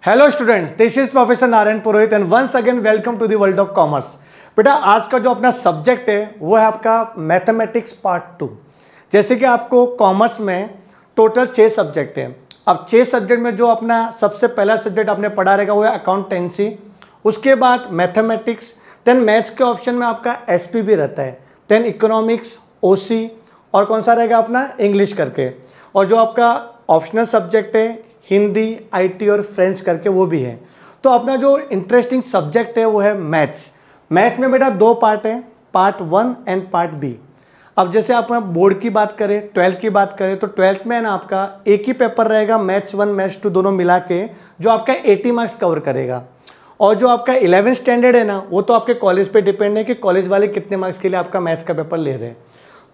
Hello students, this is professor Narayan Purohit and once again welcome to the world of commerce. बेटा आज का जो अपना सब्जेक्ट है वो है आपका मैथमेटिक्स पार्ट 2। जैसे कि आपको कॉमर्स में टोटल 6 सब्जेक्ट हैं। अब 6 सब्जेक्ट में जो अपना सबसे पहला सब्जेक्ट आपने पढ़ा रहेगा वो है अकाउंटेंसी, उसके बाद मैथमेटिक्स, देन मैथ्स के ऑप्शन में आपका एसपी भी रहता है, देन इकोनॉमिक्स, ओसी और कौन सा रहेगा अपना इंग्लिश करके, और जो आपका ऑप्शनल सब्जेक्ट है हिंदी, आईटी और फ्रेंच करके वो भी है। तो अपना जो इंटरेस्टिंग सब्जेक्ट है वो है मैथ्स। मैथ्स में बेटा 2 पार्ट हैं, पार्ट 1 एंड पार्ट बी। अब जैसे आप बोर्ड की बात करें, 12th की बात करें तो 12th में है ना आपका एक ही पेपर रहेगा, मैथ्स 1 मैथ्स 2 दोनों मिला के, जो आपका 80 मार्क्स कवर करेगा। और जो आपका 11th स्टैंडर्ड है ना वो तो आपके कॉलेज पे डिपेंड है कि कॉलेज वाले कितने मार्क्स के लिए आपका मैथ्स का पेपर ले रहे हैं।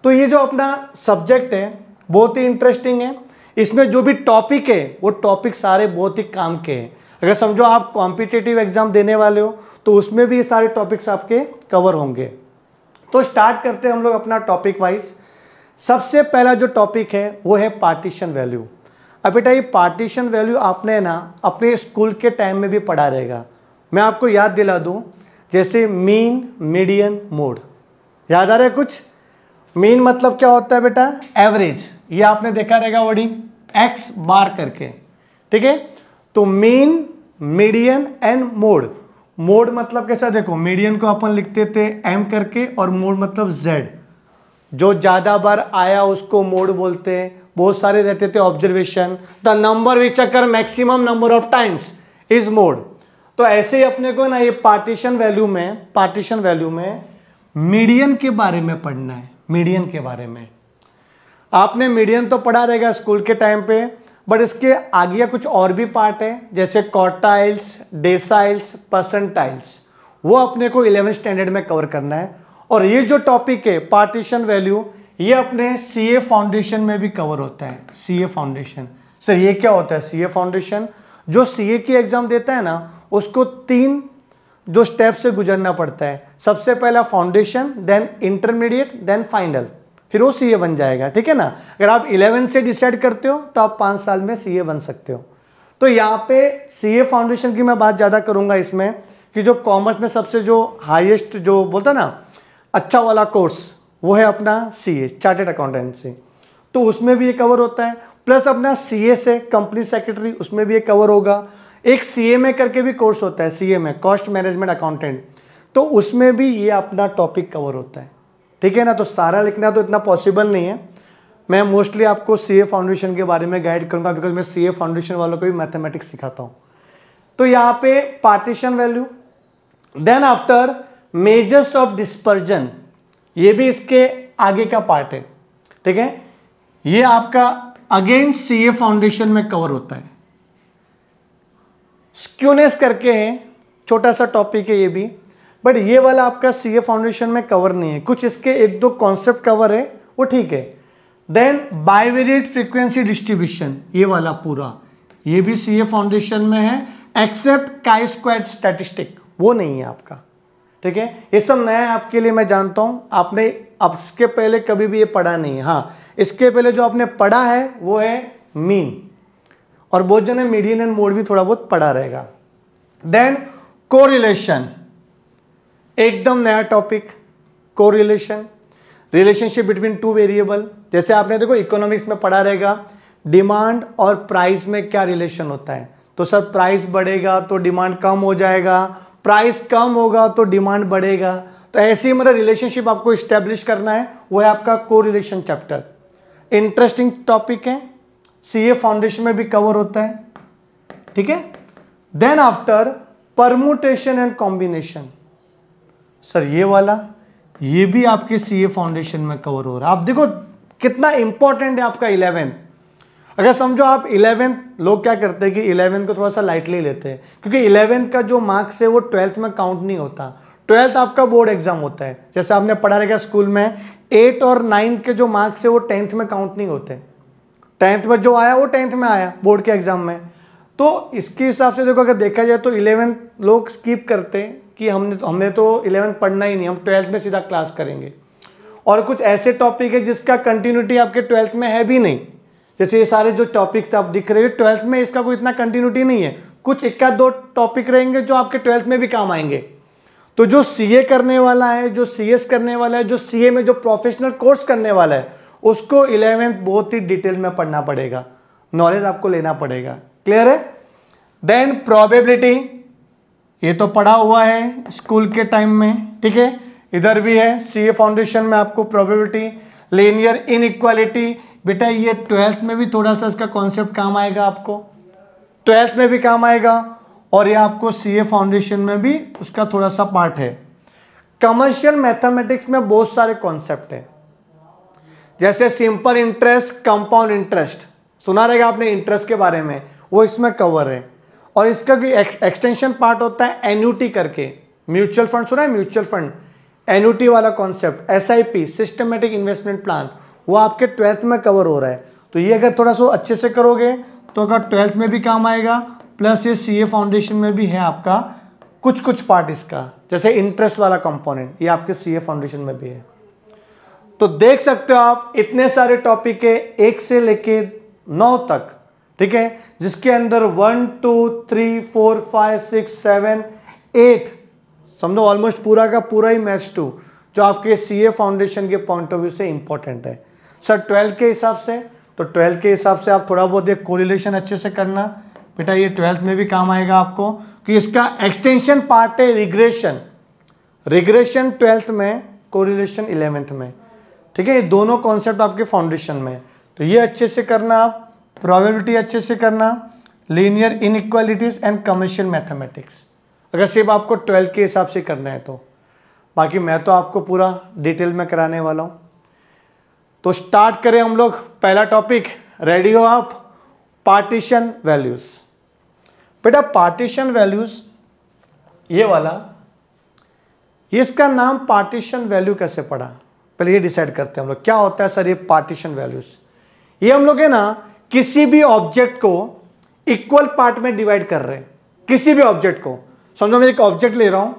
तो ये जो अपना सब्जेक्ट है बहुत ही इंटरेस्टिंग है। इसमें जो भी टॉपिक है वो टॉपिक सारे बहुत ही काम के हैं। अगर समझो आप कॉम्पिटिटिव एग्जाम देने वाले हो तो उसमें भी ये सारे टॉपिक्स आपके कवर होंगे। तो स्टार्ट करते हैं हम लोग अपना टॉपिक वाइज। सबसे पहला जो टॉपिक है वो है पार्टीशन वैल्यू। अब बेटा ये पार्टीशन वैल्यू आपने ना अपने स्कूल के टाइम में भी पढ़ा रहेगा। मैं आपको याद दिला दूं, जैसे मीन, मीडियन, मोड। याद आ रहा है कुछ? मीन मतलब क्या होता है बेटा? एवरेज। ये आपने देखा रहेगा वर्डिंग एक्स बार करके, ठीक है। तो mean, median and mode. Mode मतलब कैसा, देखो मीडियन को अपन लिखते थे एम करके और मोड मतलब जेड। जो ज्यादा बार आया उसको मोड बोलते हैं। बहुत सारे रहते थे observation, the number which occur maximum number of times is mode. तो ऐसे ही अपने को ना ये पार्टीशन वैल्यू में मीडियन के बारे में पढ़ना है। मीडियन के बारे में आपने मीडियन तो पढ़ा रहेगा स्कूल के टाइम पे, बट इसके आगे कुछ और भी पार्ट है, जैसे क्वार्टाइल्स, डेसाइल्स, परसेंटाइल्स। वो अपने को 11th स्टैंडर्ड में कवर करना है। और ये जो टॉपिक है पार्टीशन वैल्यू, ये अपने सीए फाउंडेशन में भी कवर होता है। सीए फाउंडेशन, सर ये क्या होता है सीए फाउंडेशन? जो सीए की एग्जाम देता है ना उसको 3 जो स्टेप से गुजरना पड़ता है। सबसे पहला foundation, then intermediate, then final, फिर वो सीए बन जाएगा, ठीक है ना। अगर आप 11 से डिसाइड करते हो तो आप 5 साल में सीए बन सकते हो। तो यहाँ पे सीए फाउंडेशन की मैं बात ज़्यादा करूँगा इसमें, कि जो कॉमर्स में सबसे जो हाईएस्ट जो बोलता ना अच्छा वाला कोर्स वो है अपना सीए, चार्टेड अकाउंटेंसी। तो उसमें भी ये कवर होता है। प्लस अपना सीए से कंपनी सेक्रेटरी, उसमें भी ये कवर होगा। एक सीएमए करके भी कोर्स होता है, सीएमए कॉस्ट मैनेजमेंट अकाउंटेंट, तो उसमें भी ये अपना टॉपिक कवर होता है, ठीक है ना। तो सारा लिखना तो इतना पॉसिबल नहीं है। मैं मोस्टली आपको सीए फाउंडेशन के बारे में गाइड करूंगा, बिकॉज मैं सीए फाउंडेशन वालों को भी मैथमेटिक्स सिखाता हूं। तो यहाँ पे partition value, then after measures of dispersion, ये भी इसके आगे का पार्ट है, ठीक है। ये आपका अगेन सीए फाउंडेशन में कवर होता है। स्क्यूनेस करके है, छोटा सा टॉपिक है ये भी, बट ये वाला आपका सीए फाउंडेशन में कवर नहीं है। कुछ इसके 1-2 कॉन्सेप्ट कवर है, वो ठीक है। देन बाइवेरिएट फ्रीक्वेंसी डिस्ट्रीब्यूशन, ये वाला पूरा, ये भी सीए फाउंडेशन में है, एक्सेप्ट काई स्क्वायर्ड स्टैटिस्टिक, वो नहीं है आपका, ठीक है। ये सब नया है आपके लिए, मैं जानता हूं आपने अब इसके पहले कभी भी ये पढ़ा नहीं है। हाँ, इसके पहले जो आपने पढ़ा है वो है मीन, और बहुत जने मीडियन एंड मोड भी थोड़ा बहुत पढ़ा रहेगा। देन कोरिलेशन, एकदम नया topic, correlation, relationship between 2 variable. जैसे आपने देखो इकोनॉमिक्स में पढ़ा रहेगा डिमांड और प्राइस में क्या रिलेशन होता है। तो सर प्राइस बढ़ेगा तो डिमांड कम हो जाएगा, प्राइस कम होगा तो डिमांड बढ़ेगा। तो ऐसी मतलब रिलेशनशिप आपको स्टैब्लिश करना है, वो है आपका कोरिलेशन चैप्टर। इंटरेस्टिंग टॉपिक है, सीए फाउंडेशन में भी कवर होता है, ठीक है। Then after permutation and combination, sir ये वाला, ये भी आपके सीए फाउंडेशन में कवर हो रहा है। आप देखो कितना इंपॉर्टेंट है आपका 11th। अगर समझो आप 11th, लोग क्या करते हैं कि 11th को थोड़ा सा लाइटली लेते हैं, क्योंकि 11th का जो मार्क्स है वो 12th में काउंट नहीं होता। 12th आपका बोर्ड एग्जाम होता है। जैसे आपने पढ़ा रहेगा स्कूल में 8 और 9 के जो मार्क्स है वो 10th में काउंट नहीं होते। 10th में जो आया वो 10th में आया बोर्ड के एग्जाम में। तो इसके हिसाब से देखो, अगर देखा जाए तो 11th लोग स्किप करते हैं कि हमने तो 11th पढ़ना ही नहीं, हम 12th में सीधा क्लास करेंगे। और कुछ ऐसे टॉपिक है जिसका कंटिन्यूटी आपके 12th में है भी नहीं, जैसे ये सारे जो टॉपिक्स आप दिख रहे हो 12th में इसका कोई इतना कंटिन्यूटी नहीं है, कुछ एक या दो टॉपिक रहेंगे जो आपके 12th में भी काम आएंगे। तो जो सीए करने वाला है, जो सीएस करने वाला है, जो सीए में जो प्रोफेशनल कोर्स करने वाला है, उसको 11th बहुत ही डिटेल में पढ़ना पड़ेगा, नॉलेज आपको लेना पड़ेगा। क्लियर है? देन प्रोबेबिलिटी, ये तो पढ़ा हुआ है स्कूल के टाइम में, ठीक है। इधर भी है सीए फाउंडेशन में आपको प्रोबेबिलिटी, लीनियर इनइक्वालिटी, बेटा ये 12th में भी थोड़ा सा इसका कॉन्सेप्ट काम आएगा, आपको 12th में भी काम आएगा, और ये आपको सीए फाउंडेशन में भी उसका थोड़ा सा पार्ट है। कमर्शियल मैथमेटिक्स में बहुत सारे कॉन्सेप्ट हैं, जैसे सिंपल इंटरेस्ट, कंपाउंड इंटरेस्ट, सुना रहेगा आपने इंटरेस्ट के बारे में, वो इसमें कवर है। और इसका भी एक्सटेंशन पार्ट होता है एन्युटी करके, म्यूचुअल फंड सुना है, म्यूचुअल फंड एन्युटी वाला concept, SIP systematic investment plan, वो आपके 12th में कवर हो रहा है। तो ये अगर थोड़ा सा अच्छे से करोगे तो अगर 12th में भी काम आएगा, प्लस ये सीए फाउंडेशन में भी है आपका कुछ कुछ पार्ट इसका, जैसे इंटरेस्ट वाला कंपोनेंट ये आपके सीए फाउंडेशन में भी है। तो देख सकते हो आप इतने सारे टॉपिक है 1 से लेके 9 तक, ठीक है, जिसके अंदर 1 2 3 4 5 6 7 8 समझो ऑलमोस्ट पूरा का पूरा ही मैथ्स 2 जो आपके सीए फाउंडेशन के पॉइंट ऑफ व्यू से इंपॉर्टेंट है। सर 12 के हिसाब से, तो 12 के हिसाब से आप थोड़ा बहुत एक कोरिलेशन अच्छे से करना, बेटा ये 12th में भी काम आएगा आपको, कि इसका एक्सटेंशन पार्ट है रिग्रेशन, रिग्रेशन 12th में, कोरिलेशन 11th में, ठीक है। ये दोनों कॉन्सेप्ट आपके फाउंडेशन में, तो ये अच्छे से करना आप, प्रोबेबिलिटी अच्छे से करना, linear inequalities and commercial mathematics, अगर सिर्फ आपको 12th के हिसाब से करना है तो। बाकी मैं तो आपको पूरा डिटेल में कराने वाला हूँ। तो स्टार्ट करें हम लोग, पहला टॉपिक, रेडी हो आप? Partition values. बेटा पार्टीशन वैल्यूज ये वाला, ये इसका नाम पार्टीशन वैल्यू कैसे पड़ा, पहले ये डिसाइड करते हैं हम लोग क्या होता है सर ये पार्टीशन वैल्यूज। ये हम लोग है ना किसी भी ऑब्जेक्ट को इक्वल पार्ट में डिवाइड कर रहे हैं, किसी भी ऑब्जेक्ट को, समझो मैं एक ऑब्जेक्ट ले रहा हूं,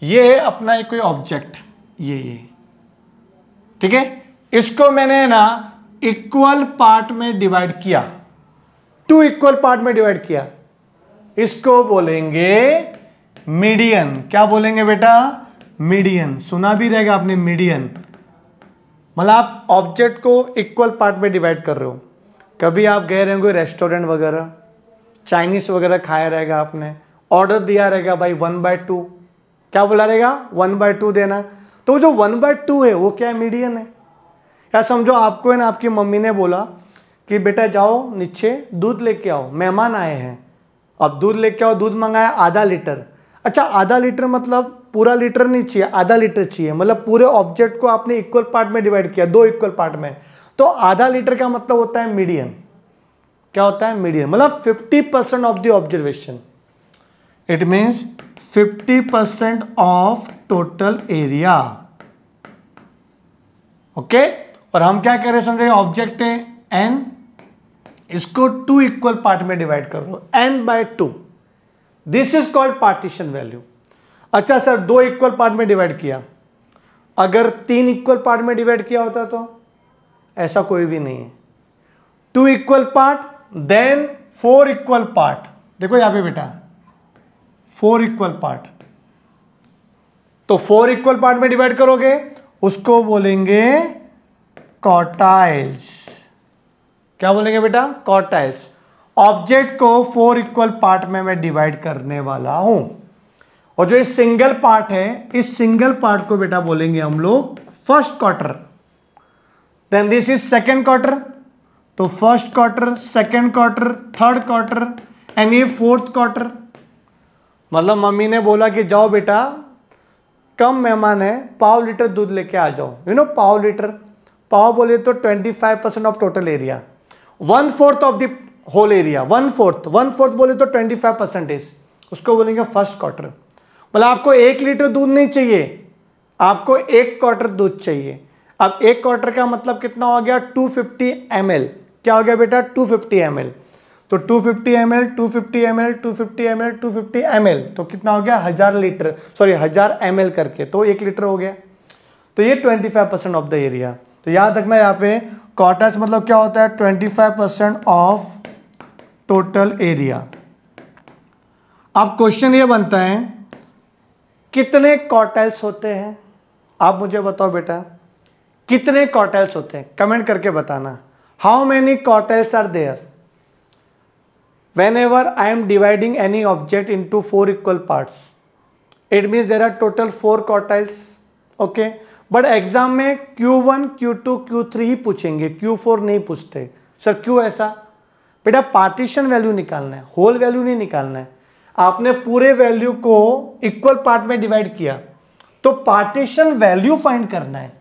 ये है अपना एक कोई ऑब्जेक्ट, ये ठीक है, इसको मैंने ना इक्वल पार्ट में डिवाइड किया, 2 इक्वल पार्ट में डिवाइड किया, इसको बोलेंगे मीडियन। क्या बोलेंगे बेटा? मीडियन। सुना भी रहेगा आपने मीडियन, मतलब आप ऑब्जेक्ट को इक्वल पार्ट में डिवाइड कर रहे हो। कभी आप गए रहेंगे रेस्टोरेंट वगैरह, चाइनीज वगैरह खाया रहेगा आपने, ऑर्डर दिया रहेगा भाई 1/2, क्या बोला रहेगा? 1/2 देना। तो जो 1/2 है वो क्या है? मीडियन है। या समझो आपको है ना आपकी मम्मी ने बोला कि बेटा जाओ नीचे दूध लेके आओ, मेहमान आए हैं, अब दूध लेके आओ, दूध मंगाया आधा लीटर। अच्छा आधा लीटर मतलब पूरा लीटर नहीं चाहिए, आधा लीटर चाहिए, मतलब पूरे ऑब्जेक्ट को आपने इक्वल पार्ट में डिवाइड किया, 2 इक्वल पार्ट में, तो आधा लीटर का मतलब होता है मीडियन। क्या होता है? मीडियन, मतलब 50% of the observation, it means 50% of total area. Okay, और हम क्या करें समझे, ऑब्जेक्ट है n, इसको 2 इक्वल पार्ट में डिवाइड कर लो, n/2, this is called partition value. अच्छा सर 2 इक्वल पार्ट में डिवाइड किया, अगर 3 इक्वल पार्ट में डिवाइड किया होता तो ऐसा कोई भी नहीं है, 2 equal part then 4 equal part. देखो यहां पे बेटा 4 इक्वल पार्ट, तो 4 इक्वल पार्ट में डिवाइड करोगे उसको बोलेंगे क्वार्टाइल्स। क्या बोलेंगे बेटा? क्वार्टाइल्स। ऑब्जेक्ट को 4 इक्वल पार्ट में मैं डिवाइड करने वाला हूं, और जो ये सिंगल पार्ट है, इस सिंगल पार्ट को बेटा बोलेंगे हम लोग first quarter, then this is second quarter, तो first quarter, second quarter, third quarter, and ये फोर्थ क्वार्टर। मतलब मम्मी ने बोला कि जाओ बेटा कम मेहमान है, पाव लीटर दूध लेके आ जाओ, यू नो पाव लीटर, पाव बोले तो 25% of total area, 1/4 of the whole area, 1/4 बोले तो 25%, उसको बोलेंगे फर्स्ट क्वार्टर। मतलब आपको 1 लीटर दूध नहीं चाहिए, आपको 1 क्वार्टर दूध चाहिए। अब 1 क्वार्टर का मतलब कितना हो गया? 250 ml। क्या हो गया बेटा? 250 ml। तो 250 ml, 250 ml, 250 ml, 250 ml, तो कितना हो गया? 1000 लीटर, सॉरी 1000 ml करके, तो 1 लीटर हो गया। तो ये 25% ऑफ द एरिया। तो याद रखना यहाँ पे क्वार्टर्स मतलब क्या होता है? 25% ऑफ टोटल एरिया। अब क्वेश्चन ये बनता है कितने क्वार्टाइल्स होते हैं, आप मुझे बताओ बेटा कितने क्वार्टाइल्स होते हैं, कमेंट करके बताना। How many quartiles are there whenever I am dividing any object into 4 equal parts, it means there are total 4 quartiles, okay, but exam में Q1 Q2 Q3 ही पूछेंगे, Q4 नहीं पूछते। सर क्यों ऐसा? बेटा पार्टीशन वैल्यू निकालना है, होल वैल्यू नहीं निकालना है। आपने पूरे वैल्यू को इक्वल पार्ट में डिवाइड किया तो पार्टीशन वैल्यू फाइंड करना है।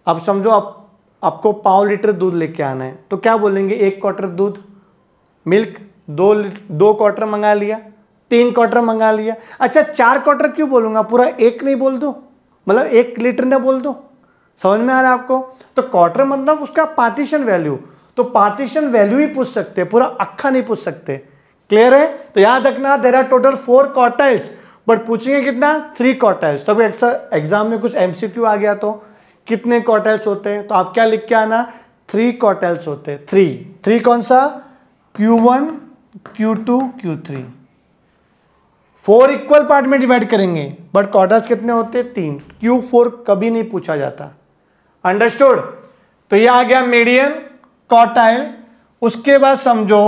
अब समझो आपको 5 लीटर दूध लेके आना है तो क्या बोलेंगे, 1 क्वार्टर दूध मिल्क, 2 क्वार्टर मंगा लिया, 3 क्वार्टर मंगा लिया। अच्छा 4 क्वार्टर क्यों बोलूंगा, पूरा 1 नहीं बोल दूं, मतलब 1 लीटर ना बोल दूं, समझ में आ रहा है आपको? तो क्वार्टर मतलब उसका पार्टीशन वैल्यू, तो पार्टीशन वैल्यू ही पूछ सकते, पूरा अक्खा नहीं पूछ सकते। क्लियर है? तो याद रखना there are total 4 quartiles, but पूछेंगे कितना, 3 क्वार्टाइल्स। तो एग्जाम में कुछ एमसीक्यू आ गया तो कितने क्वार्टाइल्स होते हैं, तो आप क्या लिख के आना, 3 क्वार्टाइल्स होते हैं। 3 कौन सा, Q1 Q2 Q3, 4 equal part में डिवाइड करेंगे बट क्वार्टर्स कितने होते हैं, 3। Q4 कभी नहीं पूछा जाता। अंडरस्टूड? तो ये आ गया मीडियन क्वार्टाइल। उसके बाद समझो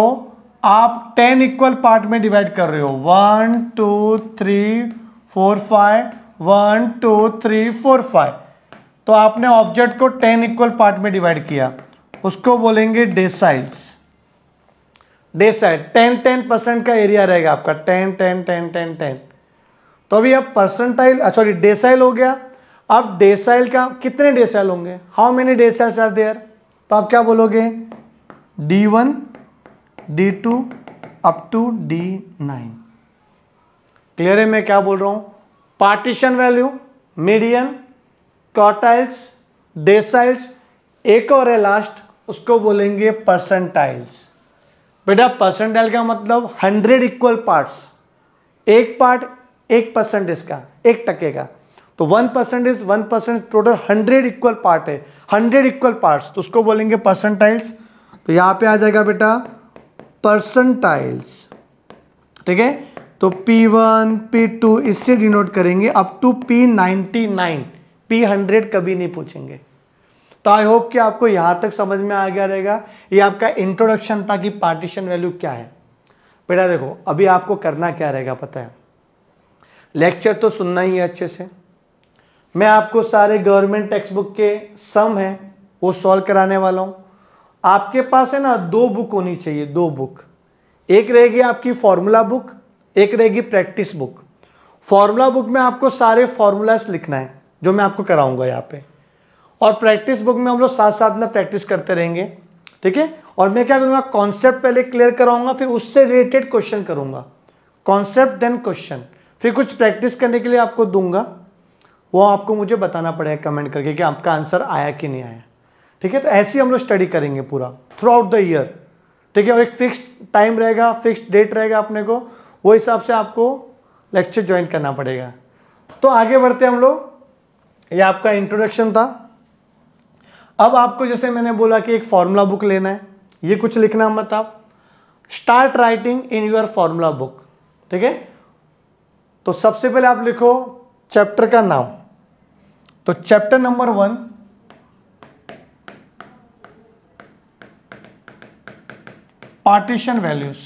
आप 10 इक्वल पार्ट में डिवाइड कर रहे हो, 1 2 3 4 5, 1 2 3 4 5, तो आपने ऑब्जेक्ट को 10 इक्वल पार्ट में डिवाइड किया, उसको बोलेंगे डेसाइल्स। डेसाइल 10% का एरिया रहेगा आपका, 10। तो अभी अब परसेंटाइल, सॉरी डेसाइल हो गया। अब डेसाइल का कितने डेसाइल होंगे, how many deciles are there, तो आप क्या बोलोगे, D1 D2 up to D9। Clear है मैं क्या बोल रहा हूं? Partition value, median, quartiles, deciles, एक और है लास्ट, उसको बोलेंगे परसेंटाइल्स। बेटा परसेंटाइल का मतलब 100 इक्वल पार्ट्स, एक पार्ट 1% इसका, 1% का, तो 1% इज 1%, टोटल 100 इक्वल पार्ट है, 100 इक्वल पार्ट्स, तो उसको बोलेंगे परसेंटाइल्स। तो यहां पे आ जाएगा बेटा परसेंटाइल्स, ठीक है। तो P1 P2 इससे डिनोट करेंगे अप टू P99, P100 कभी नहीं पूछेंगे। तो आई होप कि आपको यहां तक समझ में आ गया रहेगा। ये आपका इंट्रोडक्शन था कि पार्टीशन वैल्यू क्या है। बेटा देखो अभी आपको करना क्या रहेगा पता है, लेक्चर तो सुनना ही है अच्छे से। मैं आपको सारे गवर्नमेंट टेक्स्ट बुक के सम है वो सॉल्व कराने वाला हूं। आपके पास है ना 2 बुक होनी चाहिए, 2 बुक, एक रहेगी आपकी फॉर्मूला बुक, एक रहेगी प्रैक्टिस बुक। फॉर्मूला बुक में आपको सारे फॉर्मूलाज लिखना है जो मैं आपको कराऊंगा यहाँ पे, और प्रैक्टिस बुक में हम लोग साथ साथ में प्रैक्टिस करते रहेंगे, ठीक है। और मैं क्या करूंगा, कॉन्सेप्ट पहले क्लियर कराऊंगा, फिर उससे रिलेटेड क्वेश्चन करूंगा, कॉन्सेप्ट देन क्वेश्चन, फिर कुछ प्रैक्टिस करने के लिए आपको दूंगा, वो आपको मुझे बताना पड़ेगा कमेंट करके कि आपका आंसर आया कि नहीं आया, ठीक है। तो ऐसे ही हम लोग स्टडी करेंगे पूरा थ्रू आउट द ईयर, ठीक है। और एक फिक्स्ड टाइम रहेगा, फिक्स्ड डेट रहेगा अपने को, वो हिसाब से आपको लेक्चर ज्वाइन करना पड़ेगा। तो आगे बढ़ते हम लोग, ये आपका इंट्रोडक्शन था। अब आपको जैसे मैंने बोला कि एक फॉर्मूला बुक लेना है, ये कुछ लिखना मत, आप start writing in your formula book, ठीक है। तो सबसे पहले आप लिखो चैप्टर का नाम, तो चैप्टर नंबर 1 पार्टीशन वैल्यूज।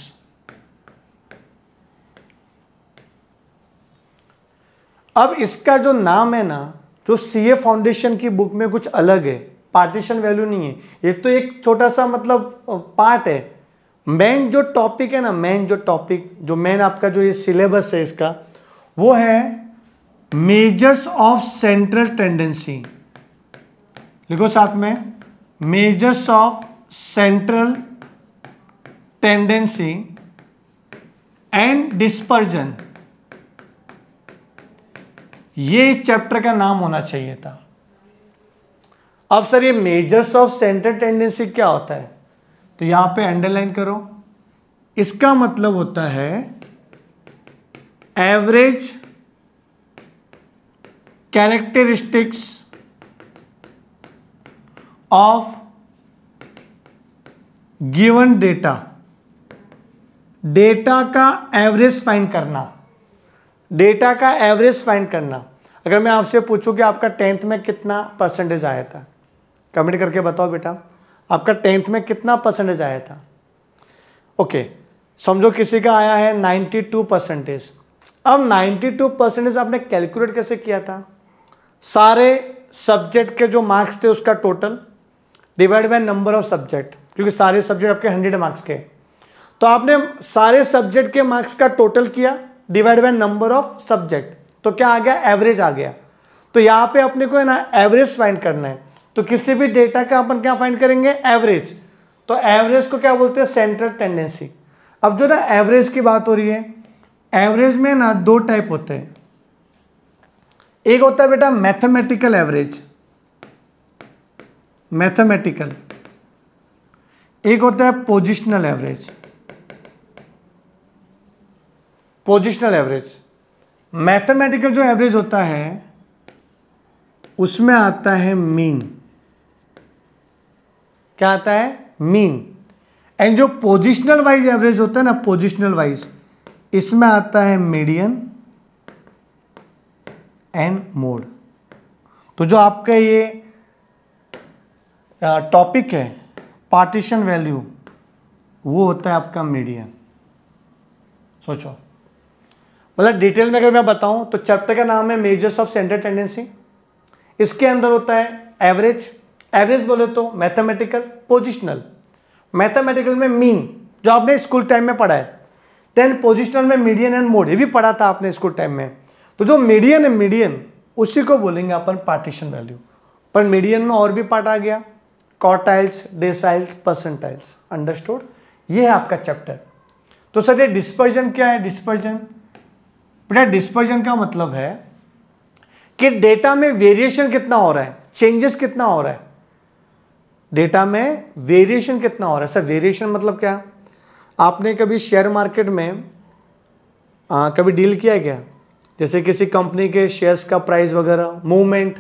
अब इसका जो नाम है ना, जो सीए फाउंडेशन की बुक में कुछ अलग है, पार्टीशन वैल्यू नहीं है, ये तो एक छोटा सा मतलब पार्ट है। मेन जो टॉपिक है ना, मेन जो टॉपिक, जो मेन आपका जो ये सिलेबस है इसका, वो है मेजर्स ऑफ सेंट्रल टेंडेंसी। लिखो साथ में, measures of central tendency and dispersion, ये इस चैप्टर का नाम होना चाहिए था। अब सर ये मेजर्स ऑफ सेंट्रल टेंडेंसी क्या होता है, तो यहां पे अंडरलाइन करो, इसका मतलब होता है average characteristics of given data data का एवरेज फाइंड करना, डेटा का एवरेज फाइंड करना। अगर मैं आपसे पूछूं कि आपका 10th में कितना परसेंटेज आया था, कमेंट करके बताओ बेटा, आपका 10th में कितना परसेंटेज आया था। ओके, समझो किसी का आया है 92%। अब 92% आपने कैलकुलेट कैसे किया था? सारे सब्जेक्ट के जो मार्क्स थे उसका total divide by number of subject, क्योंकि सारे सब्जेक्ट आपके 100 मार्क्स के, तो आपने सारे सब्जेक्ट के मार्क्स का टोटल किया divide by number of subject, तो क्या आ गया? एवरेज आ गया। तो यहां पे अपने को है ना एवरेज फाइंड करना है, तो किसी भी डेटा का अपन क्या फाइंड करेंगे? एवरेज। तो एवरेज को क्या बोलते हैं? Central tendency. अब जो ना एवरेज की बात हो रही है, एवरेज में ना दो टाइप होते हैं। एक होता है बेटा मैथमेटिकल एवरेज, मैथमेटिकल। एक होता है positional average, positional average. Mathematical जो एवरेज होता है उसमें आता है मीन। क्या आता है? मीन। एंड जो पोजिशनल वाइज एवरेज होता है ना, पोजिशनल वाइज, इसमें आता है मीडियन एंड मोड। तो जो आपका ये टॉपिक है पार्टीशन वैल्यू, वो होता है आपका मीडियन। सोचो, मतलब डिटेल में अगर मैं बताऊं तो चैप्टर का नाम है मेजर्स ऑफ सेंट्रल टेंडेंसी। इसके अंदर होता है एवरेज, एवरेज बोले तो मैथमेटिकल, पोजिशनल। मैथमेटिकल में मीन, जो आपने स्कूल टाइम में पढ़ा है। देन पोजिशनल में मीडियन एंड मोड, ये भी पढ़ा था आपने स्कूल टाइम में। तो जो मीडियन है, मीडियन, उसी को बोलेंगे अपन पार्टीशन वैल्यू। पर मीडियन में और भी पार्ट आ गया, क्वार्टाइल्स, डेसाइल्स, परसेंटाइल्स। अंडरस्टूड? ये है आपका चैप्टर। तो सर ये डिस्पर्जन क्या है? डिस्पर्जन बेटा, डिस्पर्जन का मतलब है कि डेटा में वेरिएशन कितना हो रहा है, चेंजेस कितना हो रहा है, डेटा में वेरिएशन कितना हो रहा है। सर वेरिएशन मतलब क्या? आपने कभी शेयर मार्केट में कभी डील किया क्या? जैसे किसी कंपनी के शेयर्स का प्राइस वगैरह, मूवमेंट,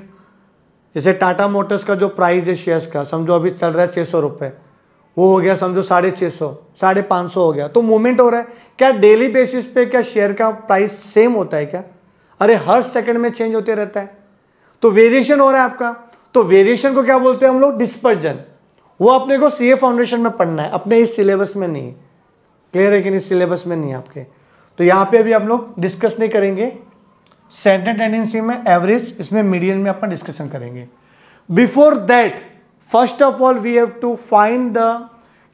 जैसे टाटा मोटर्स का जो प्राइस है शेयर्स का, समझो अभी चल रहा है 600 रुपये, वो हो गया समझो 650, 550 हो गया, तो मूवमेंट हो रहा है। क्या डेली बेसिस पे क्या शेयर का प्राइस सेम होता है क्या? अरे हर सेकंड में चेंज होते रहता है, तो वेरिएशन हो रहा है आपका। तो वेरिएशन को क्या बोलते हैं हम लोग? डिस्पर्जन। वो अपने को सीए फाउंडेशन में पढ़ना है, अपने इस सिलेबस में नहीं। क्लियर है कि नहीं? सिलेबस में नहीं है आपके। तो यहाँ पे अभी हम लोग डिस्कस नहीं करेंगे। सेंट्रल टेंडेंसी में एवरेज, इसमें मीडियन में अपन डिस्कशन करेंगे। Before that first of all we have to find the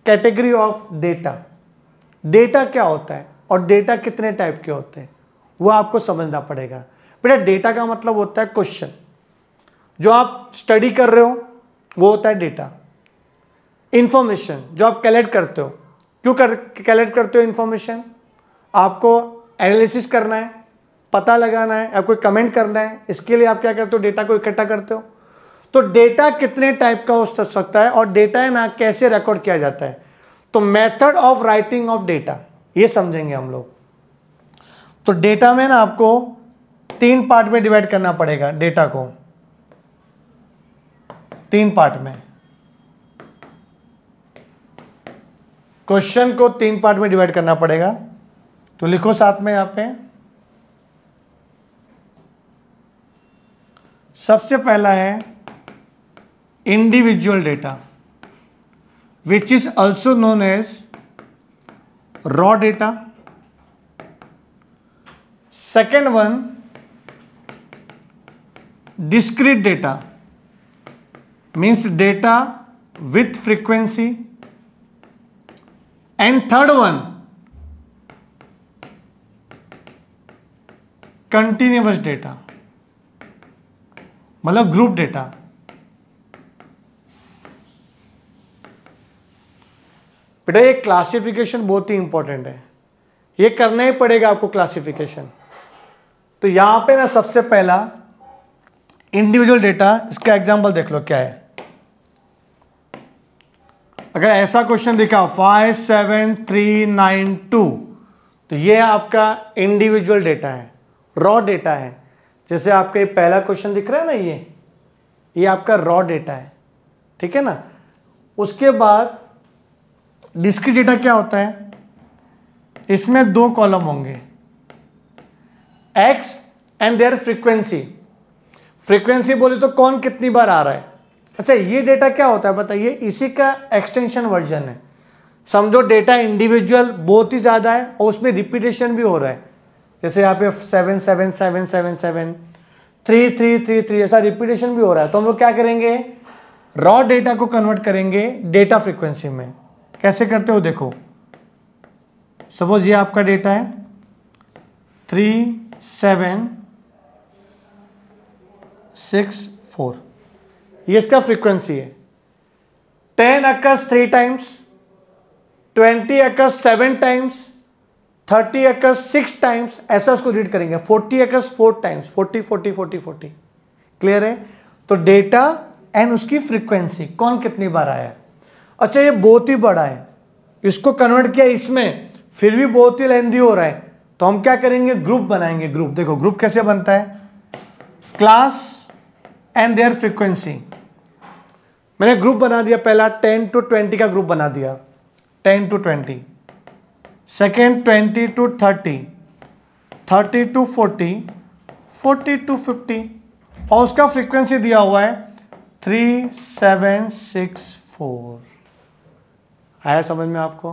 category of data. Data क्या होता है और डेटा कितने टाइप के होते हैं, वो आपको समझना पड़ेगा। बेटा डेटा का मतलब होता है क्वेश्चन, जो आप स्टडी कर रहे हो वो होता है डेटा। इंफॉर्मेशन जो आप कलेक्ट करते हो, क्यों कलेक्ट करते हो इंफॉर्मेशन? आपको एनालिसिस करना है, पता लगाना है, या कोई कमेंट करना है, इसके लिए आप क्या करते हो? डेटा को इकट्ठा करते हो। तो डेटा कितने टाइप का हो सकता है और डेटा है ना कैसे रिकॉर्ड किया जाता है, तो method of writing of data, ये समझेंगे हम लोग। तो डेटा में ना आपको 3 पार्ट में डिवाइड करना पड़ेगा डेटा को, 3 पार्ट में। क्वेश्चन को 3 पार्ट में डिवाइड करना पड़ेगा, तो लिखो साथ में यहां पे। सबसे पहला है individual data, which is also known as raw data. Second one discrete data, means data with frequency. And third one continuous data, मतलब ग्रुप डेटा। बेटा ये क्लासिफिकेशन बहुत ही इंपॉर्टेंट है, ये करना ही पड़ेगा आपको क्लासिफिकेशन। तो यहां पे ना सबसे पहला इंडिविजुअल डेटा, इसका एग्जांपल देख लो क्या है। अगर ऐसा क्वेश्चन दिखा 57392, तो ये आपका इंडिविजुअल डेटा है, रॉ डेटा है। जैसे आपका ये पहला क्वेश्चन दिख रहा है ना, ये आपका रॉ डेटा है, ठीक है ना। उसके बाद डिस्क्रीट डेटा क्या होता है? इसमें 2 कॉलम होंगे, x and there frequency. Frequency बोले तो कौन कितनी बार आ रहा है। अच्छा, ये डेटा क्या होता है बताइए, इसी का एक्सटेंशन वर्जन है। समझो डेटा इंडिविजुअल बहुत ही ज़्यादा है और उसमें रिपीटेशन भी हो रहा है, जैसे यहाँ पे 7 7 7 7 7 3 3 3 3 ऐसा रिपीटेशन भी हो रहा है। तो हम लोग क्या करेंगे, रॉ डेटा को कन्वर्ट करेंगे डेटा फ्रीक्वेंसी में। कैसे करते हो देखो, सपोज ये आपका डेटा है 3 7 6 4, ये इसका फ्रीक्वेंसी है। 10 occurs 3 times, 20 occurs 7 times, 30 occurs 6 times, ऐसा उसको रीड करेंगे। 40 occurs 4 times, 40 40 40 40। क्लियर है। तो डेटा एंड उसकी फ्रीक्वेंसी कौन कितनी बार आया। अच्छा, ये बहुत ही बड़ा है, इसको कन्वर्ट किया इसमें, फिर भी बहुत ही लेंथी हो रहा है। तो हम क्या करेंगे, ग्रुप बनाएंगे। ग्रुप देखो, ग्रुप कैसे बनता है, क्लास एंड देयर फ्रीक्वेंसी। मैंने ग्रुप बना दिया, पहला 10 to 20 का ग्रुप बना दिया, 10 to 20, second 20 to 30, 30 to 40, 40 to 50, और उसका फ्रीक्वेंसी दिया हुआ है 3 7 6 4। आया समझ में आपको।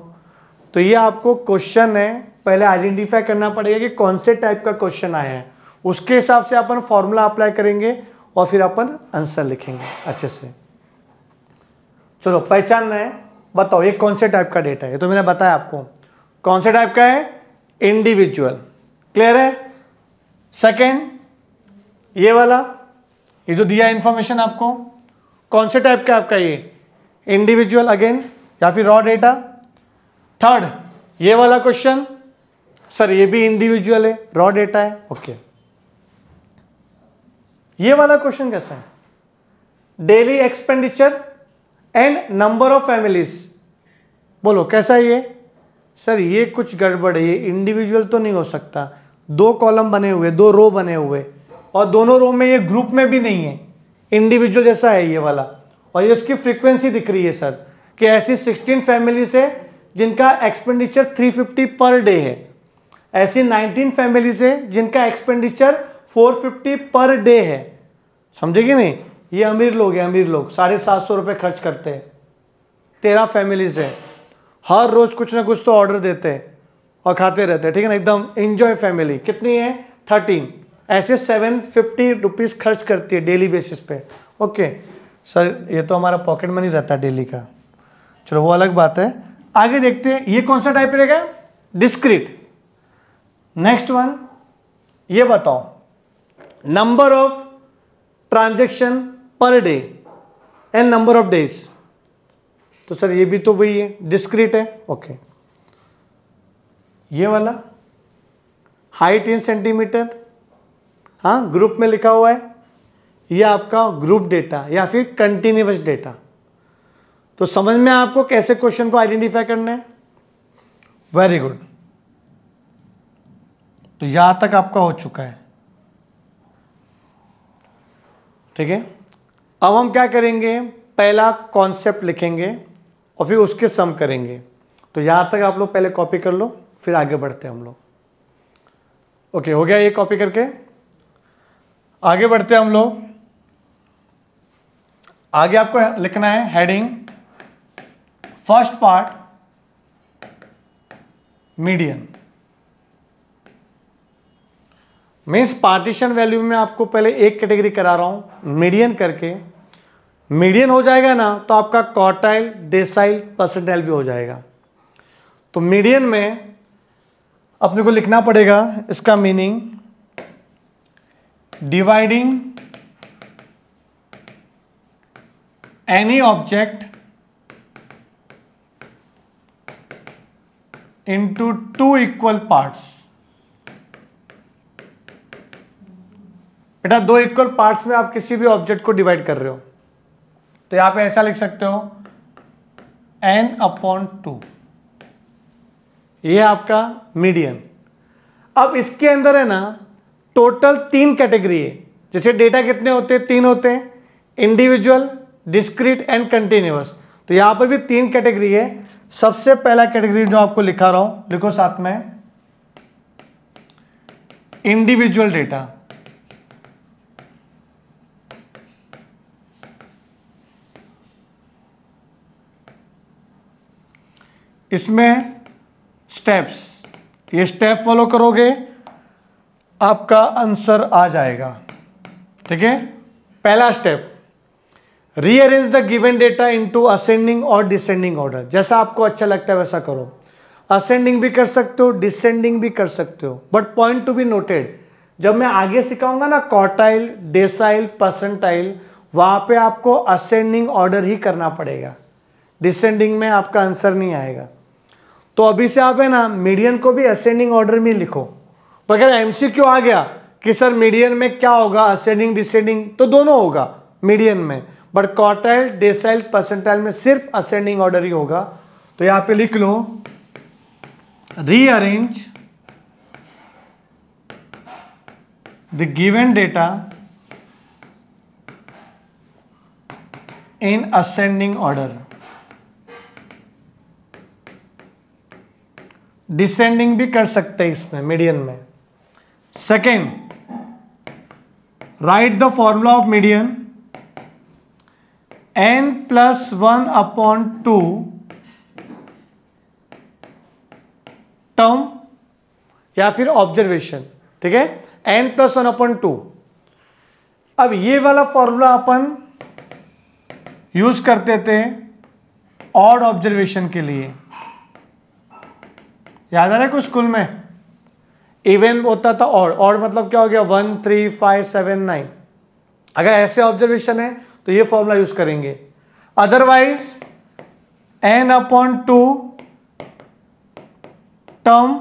तो ये आपको क्वेश्चन है, पहले आइडेंटिफाई करना पड़ेगा कि कौन से टाइप का क्वेश्चन आया है, उसके हिसाब से अपन फॉर्मूला अप्लाई करेंगे और फिर अपन आंसर लिखेंगे अच्छे से। चलो, पहचानना है, बताओ ये कौन से टाइप का डेटा है। ये तो मैंने बताया आपको कौन से टाइप का है, इंडिविजुअल। क्लियर है। सेकेंड, ये वाला, ये जो दिया इंफॉर्मेशन आपको, कौन से टाइप का आपका, ये इंडिविजुअल अगेन या फिर रॉ डेटा। थर्ड, ये वाला क्वेश्चन, सर ये भी इंडिविजुअल है, रॉ डेटा है। ओके, ये वाला क्वेश्चन कैसा है, daily expenditure and number of families. बोलो कैसा है ये। सर ये कुछ गड़बड़ है, ये इंडिविजुअल तो नहीं हो सकता, 2 कॉलम बने हुए, 2 रो बने हुए, और दोनों रो में ये ग्रुप में भी नहीं है, इंडिविजुअल जैसा है ये वाला। और ये उसकी फ्रीक्वेंसी दिख रही है सर कि ऐसी 16 फैमिलीज है जिनका एक्सपेंडिचर 350 पर डे है, ऐसी 19 फैमिलीज है जिनका एक्सपेंडिचर 450 पर डे है। समझेगी नहीं, ये अमीर लोग हैं, अमीर लोग 750 रुपये खर्च करते हैं। 13 फैमिलीज है, हर रोज कुछ ना कुछ तो ऑर्डर देते हैं और खाते रहते हैं, ठीक है ना, एकदम एंजॉय फैमिली। कितनी है, 13, ऐसे 750 रुपीज़ खर्च करती है डेली बेसिस पे। ओके सर, ये तो हमारा पॉकेट मनी रहता है डेली का, चलो वो अलग बात है। आगे देखते हैं, ये कौन सा टाइप रहेगा, डिस्क्रीट। नेक्स्ट वन, ये बताओ number of transaction per day and number of days. तो सर ये भी तो वही है, डिस्क्रीट है। ओके, ये वाला हाइट इन सेंटीमीटर, हाँ ग्रुप में लिखा हुआ है, ये आपका ग्रुप डेटा या फिर कंटिन्यूअस डेटा। तो समझ में आपको कैसे क्वेश्चन को आइडेंटिफाई करना है। वेरी गुड, तो यहां तक आपका हो चुका है, ठीक है। अब हम क्या करेंगे, पहला कॉन्सेप्ट लिखेंगे और फिर उसके सम करेंगे। तो यहां तक आप लोग पहले कॉपी कर लो, फिर आगे बढ़ते हैं हम लोग। ओके, हो गया ये कॉपी करके, आगे बढ़ते हैं हम लोग। आगे आपको लिखना है heading, first part median. Means partition value में आपको पहले एक कैटेगरी करा रहा हूं मीडियन करके। मीडियन हो जाएगा ना तो आपका क्वार्टाइल, डेसाइल, परसेंटाइल भी हो जाएगा। तो मीडियन में अपने को लिखना पड़ेगा इसका meaning, dividing any object into 2 equal parts। बेटा 2 इक्वल पार्ट्स में आप किसी भी ऑब्जेक्ट को डिवाइड कर रहे हो, तो यहां पे ऐसा लिख सकते हो n/2, ये आपका मीडियन। अब इसके अंदर है ना टोटल 3 कैटेगरी है। जैसे डेटा कितने होते हैं, 3 होते हैं, इंडिविजुअल, डिस्क्रीट एंड कंटिन्यूअस। तो यहां पर भी 3 कैटेगरी है। सबसे पहला कैटेगरी जो आपको लिखा रहा हूं, लिखो साथ में, इंडिविजुअल डेटा। इसमें स्टेप्स, ये स्टेप फॉलो करोगे आपका आंसर आ जाएगा। ठीक है, पहला step, rearrange the given data into ascending और डिसेंडिंग ऑर्डर। जैसा आपको अच्छा लगता है वैसा करो, असेंडिंग भी कर सकते हो, डिसेंडिंग भी कर सकते हो, but point to be noted, जब मैं आगे सिखाऊंगा ना क्वार्टाइल, डेसाइल, परसेंटाइल, वहां पे आपको असेंडिंग ऑर्डर ही करना पड़ेगा, डिसेंडिंग में आपका आंसर नहीं आएगा। तो अभी से आप है ना मीडियन को भी असेंडिंग ऑर्डर में लिखो। पर अगर एमसीक्यू आ गया कि सर मीडियन में क्या होगा, असेंडिंग डिसेंडिंग, तो दोनों होगा मीडियन में, बट क्वार्टाइल, डेसाइल, परसेंटाइल में सिर्फ असेंडिंग ऑर्डर ही होगा। तो यहां पे लिख लो, rearrange the given data in ascending order. Descending भी कर सकते हैं इसमें मीडियन में। Second, right the formula of median, n+1/2 term या फिर ऑब्जर्वेशन। ठीक है, n+1/2। अब ये वाला फॉर्मूला अपन यूज करते थे ऑड ऑब्जर्वेशन के लिए, याद आ रहा है कुछ स्कूल में? इवन होता था ऑड, ऑड मतलब क्या हो गया, 1, 3, 5, 7, 9। अगर ऐसे ऑब्जर्वेशन है तो ये फॉर्मूला यूज करेंगे, otherwise n/2 term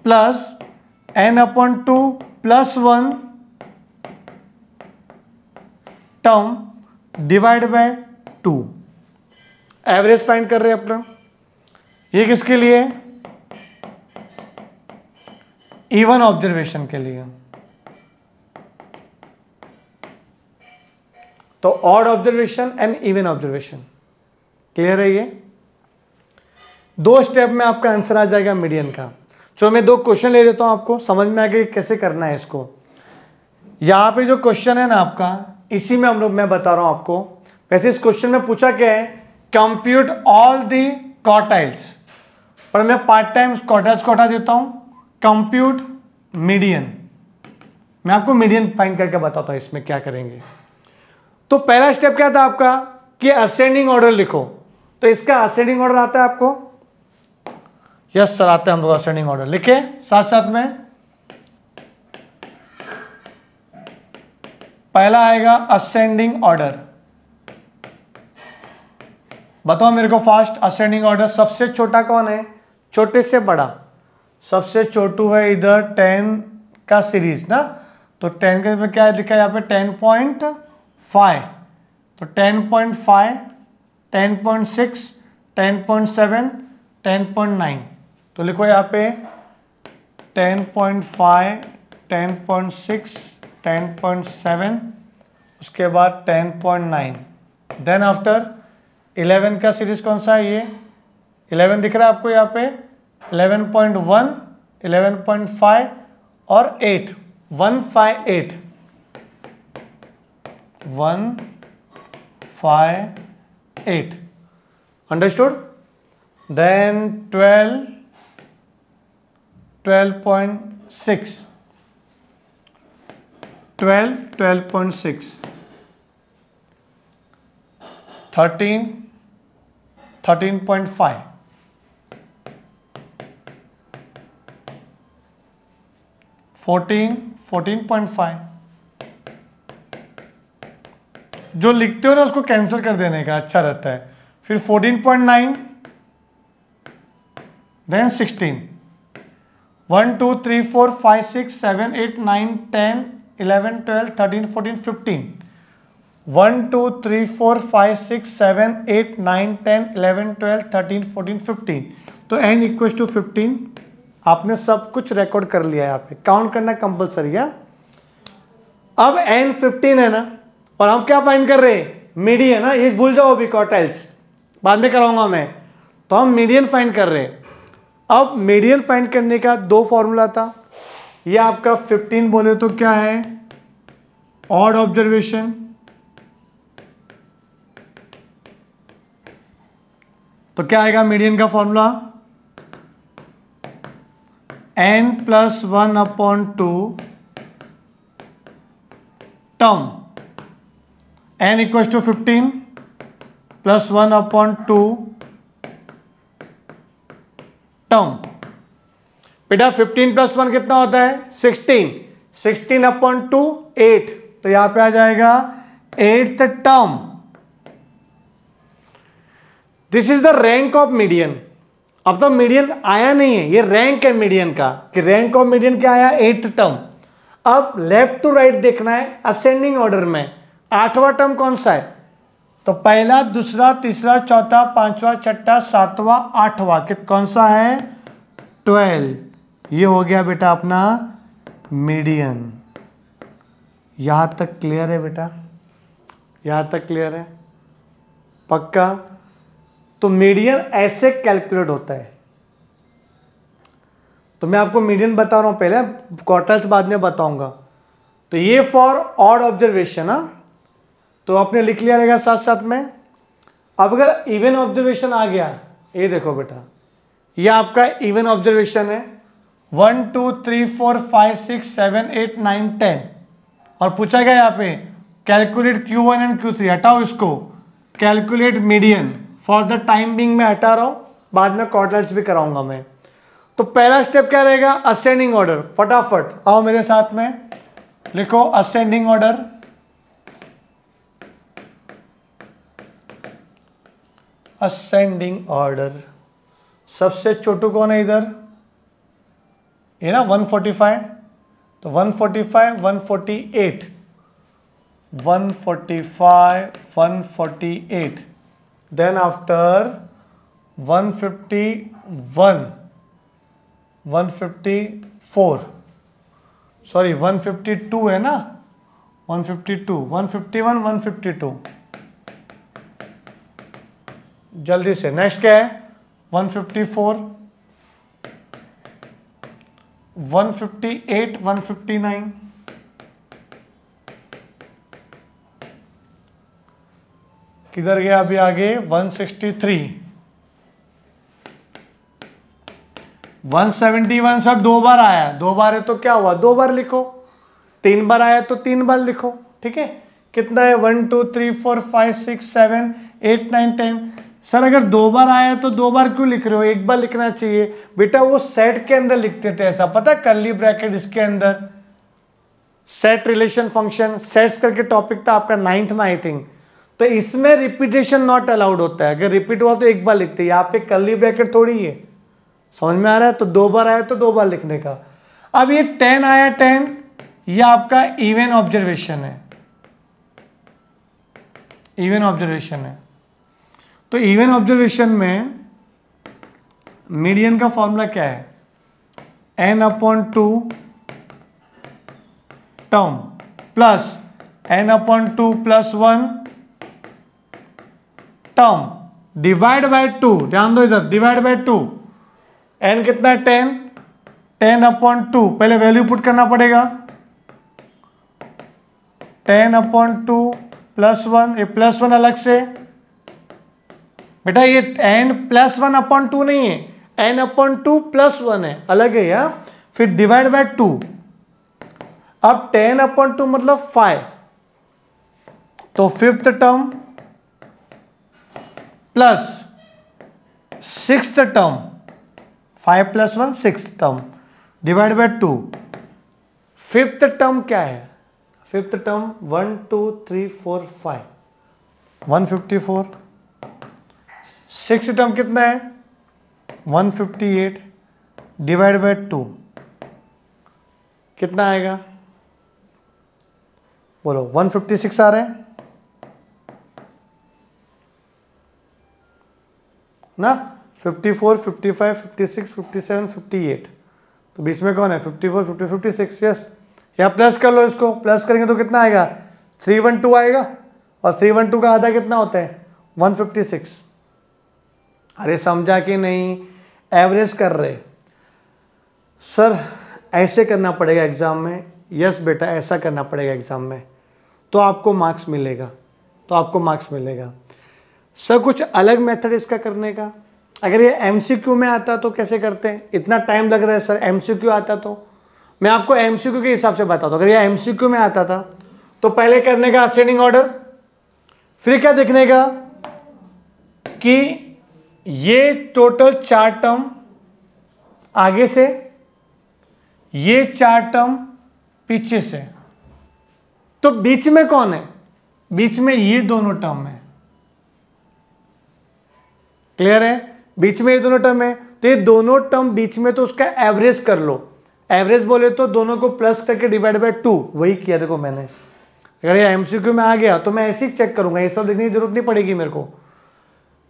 plus n/2 + 1 term divide by 2। Average find कर रहे हैं अपना। ये किसके लिए? इवन ऑब्जर्वेशन के लिए। तो odd observation and even observation. Clear है? ये दो स्टेप में आपका आंसर आ जाएगा मीडियन का। चलो मैं दो क्वेश्चन ले लेता हूं, आपको समझ में आ गया कैसे करना है इसको। यहां पे जो क्वेश्चन है ना आपका, इसी में मैं बता रहा हूं आपको। वैसे इस क्वेश्चन में पूछा क्या है, कंप्यूट ऑल दी क्वार्टाइल्स, पर मैं पार्ट टाइम क्वार्टाइल्स को हटा देता हूं, कंप्यूट मीडियन। मैं आपको मीडियन फाइंड करके बताता हूं इसमें क्या करेंगे। तो पहला स्टेप क्या था आपका कि असेंडिंग ऑर्डर लिखो। तो इसका असेंडिंग ऑर्डर आता है आपको? यस सर आता है हम लोग। असेंडिंग ऑर्डर लिखे साथ साथ में। पहला आएगा असेंडिंग ऑर्डर। बताओ मेरे को फास्ट, असेंडिंग ऑर्डर सबसे छोटा कौन है? छोटे से बड़ा सबसे छोटू है इधर 10 का सीरीज ना, तो 10 के में क्या लिखा है यहाँ पे 10.5, तो 10.5, 10.6, 10.7, 10.9, तो लिखो यहाँ पे 10.5, 10.6, 10.7, उसके बाद 10.9, देन आफ्टर 11 का सीरीज कौन सा है? ये 11 दिख रहा है आपको यहाँ पे, 11.1, 11.5 और 8, 158, 158, अंडरस्टूड? देन 12, 12.6, 12, 12.6, 13, 13.5, 14, 14.5। जो लिखते हो ना उसको कैंसिल कर देने का, अच्छा रहता है। फिर 14.9, देन 16, 1, 2, 3, 4, 5, 6, 7, 8, 9, 10, 11, 12, 13, 14, 15, 1, 2, 3, 4, 5, 6, 7, 8, 9, 10, 11, 12, 13, 14, 15। तो n = 15। आपने सब कुछ रिकॉर्ड कर लिया है, यहाँ पे काउंट करना कंपलसरी है। अब n 15 है ना, और हम क्या फाइंड कर रहे हैं? मीडियन है ना, ये भूल जाओ अभी, क्वार्टाइल्स बाद में कराऊंगा मैं। तो हम मीडियन फाइंड कर रहे हैं। अब मीडियन फाइंड करने का दो फॉर्मूला था, ये आपका 15 बोले तो क्या है, ऑड ऑब्जर्वेशन, तो क्या आएगा मीडियन का formula, n+1/2 term, n equals to 15 +1/2 term. बेटा 15 + 1 कितना होता है 16, 16/2 8, तो यहां पे आ जाएगा 8th term. This is the rank of median. अब तो मीडियन आया नहीं है, ये रैंक है मीडियन का, कि रैंक ऑफ मीडियन क्या आया 8th टर्म। अब लेफ्ट टू राइट देखना है असेंडिंग ऑर्डर में, 8वां टर्म कौन सा है, तो पहला, दूसरा, तीसरा, चौथा, पांचवा, छठा, सातवां, 8वां, कौन सा है 12। ये हो गया बेटा अपना मीडियन। यहां तक क्लियर है बेटा, यहां तक क्लियर है पक्का। तो मीडियन ऐसे कैलकुलेट होता है। तो मैं आपको मीडियन बता रहा हूं पहले, क्वार्टर्स बाद में बताऊंगा। तो ये फॉर ऑड ऑब्जर्वेशन, तो आपने लिख लिया रहेगा साथ साथ में। अब अगर इवन ऑब्जर्वेशन आ गया, ये देखो बेटा, ये आपका इवन ऑब्जर्वेशन है 1 2 3 4 5 6 7 8 9 10, और पूछा गया यहाँ पे कैलकुलेट Q1 एंड Q3, हटाओ इसको, calculate median. For the time being मैं हटा रहा हूं, बाद में क्वार्टर्स भी कराऊंगा मैं। तो पहला स्टेप क्या रहेगा, असेंडिंग ऑर्डर। फटाफट आओ मेरे साथ में, लिखो असेंडिंग ऑर्डर। असेंडिंग ऑर्डर, सबसे छोटू कौन है इधर, ये ना 145, तो 145 148 145 148, देन आफ्टर 151 154, सॉरी 152 है ना, 152 151 152, जल्दी से नेक्स्ट क्या है 154 158 159, किधर गया अभी आगे 163 171, सर 2 बार आया, 2 बार है तो क्या हुआ 2 बार लिखो, 3 बार आया तो 3 बार लिखो, ठीक है। कितना है 1 2 3 4 5 6 7 8 9 10। सर अगर 2 बार आया तो 2 बार क्यों लिख रहे हो, एक बार लिखना चाहिए बेटा। वो सेट के अंदर लिखते थे ऐसा, पता है, कर्ली ब्रैकेट इसके अंदर, सेट रिलेशन फंक्शन, सेट्स करके टॉपिक था आपका 9th में आई थिंक। तो इसमें रिपीटेशन नॉट अलाउड होता है, अगर रिपीट हुआ तो एक बार लिखते हैं, यहाँ पे कर्ली ब्रैकेट थोड़ी है, समझ में आ रहा है। तो 2 बार आया तो 2 बार लिखने का। अब ये 10 आया 10, ये आपका इवन ऑब्जर्वेशन है, इवन ऑब्जर्वेशन है। तो इवन ऑब्जर्वेशन में मीडियन का फॉर्मूला क्या है, n/2 term plus n/2 + 1 term divide by 2, ध्यान दो इधर, डिवाइड बाय 2, n कितना है 10, 10/2, पहले वैल्यू पुट करना पड़ेगा, 10/2 + 1, ये +1 अलग से बेटा, ये n +1/2 नहीं है, n/2 + 1 है, अलग है यार। फिर डिवाइड बाय 2, अब 10/2 मतलब 5, तो 5th term plus 6th term, 5 + 1 6th term, divide by 2। 5th term क्या है, 5th टर्म 1 2 3 4 5 154, 6th टर्म कितना है 158, डिवाइड बाय 2 कितना आएगा, बोलो 156 आ रहे हैं ना, 54 55 56 57 58, तो बीच में कौन है 54 50 56, यस। या प्लस कर लो, इसको प्लस करेंगे तो कितना आएगा 312 आएगा, और 312 का आधा कितना होता है 156, अरे समझा कि नहीं? एवरेज कर रहे सर, ऐसे करना पड़ेगा एग्ज़ाम में। यस बेटा, ऐसा करना पड़ेगा एग्ज़ाम में, तो आपको मार्क्स मिलेगा, तो आपको मार्क्स मिलेगा। सर कुछ अलग मेथड इसका करने का, अगर ये एमसीक्यू में आता तो कैसे करते हैं? इतना टाइम लग रहा है सर, एमसीक्यू आता तो मैं आपको एमसीक्यू के हिसाब से बताता हूँ। अगर ये एमसीक्यू में आता था तो पहले करने का असेंडिंग ऑर्डर, फिर क्या देखने का कि ये टोटल 4 टर्म आगे से, ये 4 टर्म पीछे से, तो बीच में कौन है? बीच में ये दोनों टर्म है। क्लियर है? बीच में ये दोनों टर्म है, तो ये दोनों टर्म बीच में, तो उसका एवरेज कर लो। एवरेज बोले तो दोनों को प्लस करके डिवाइड बाय 2, वही किया देखो मैंने। अगर ये एमसीक्यू में आ गया तो मैं ऐसे ही चेक करूंगा, ये सब लिखने की जरूरत नहीं पड़ेगी मेरे को।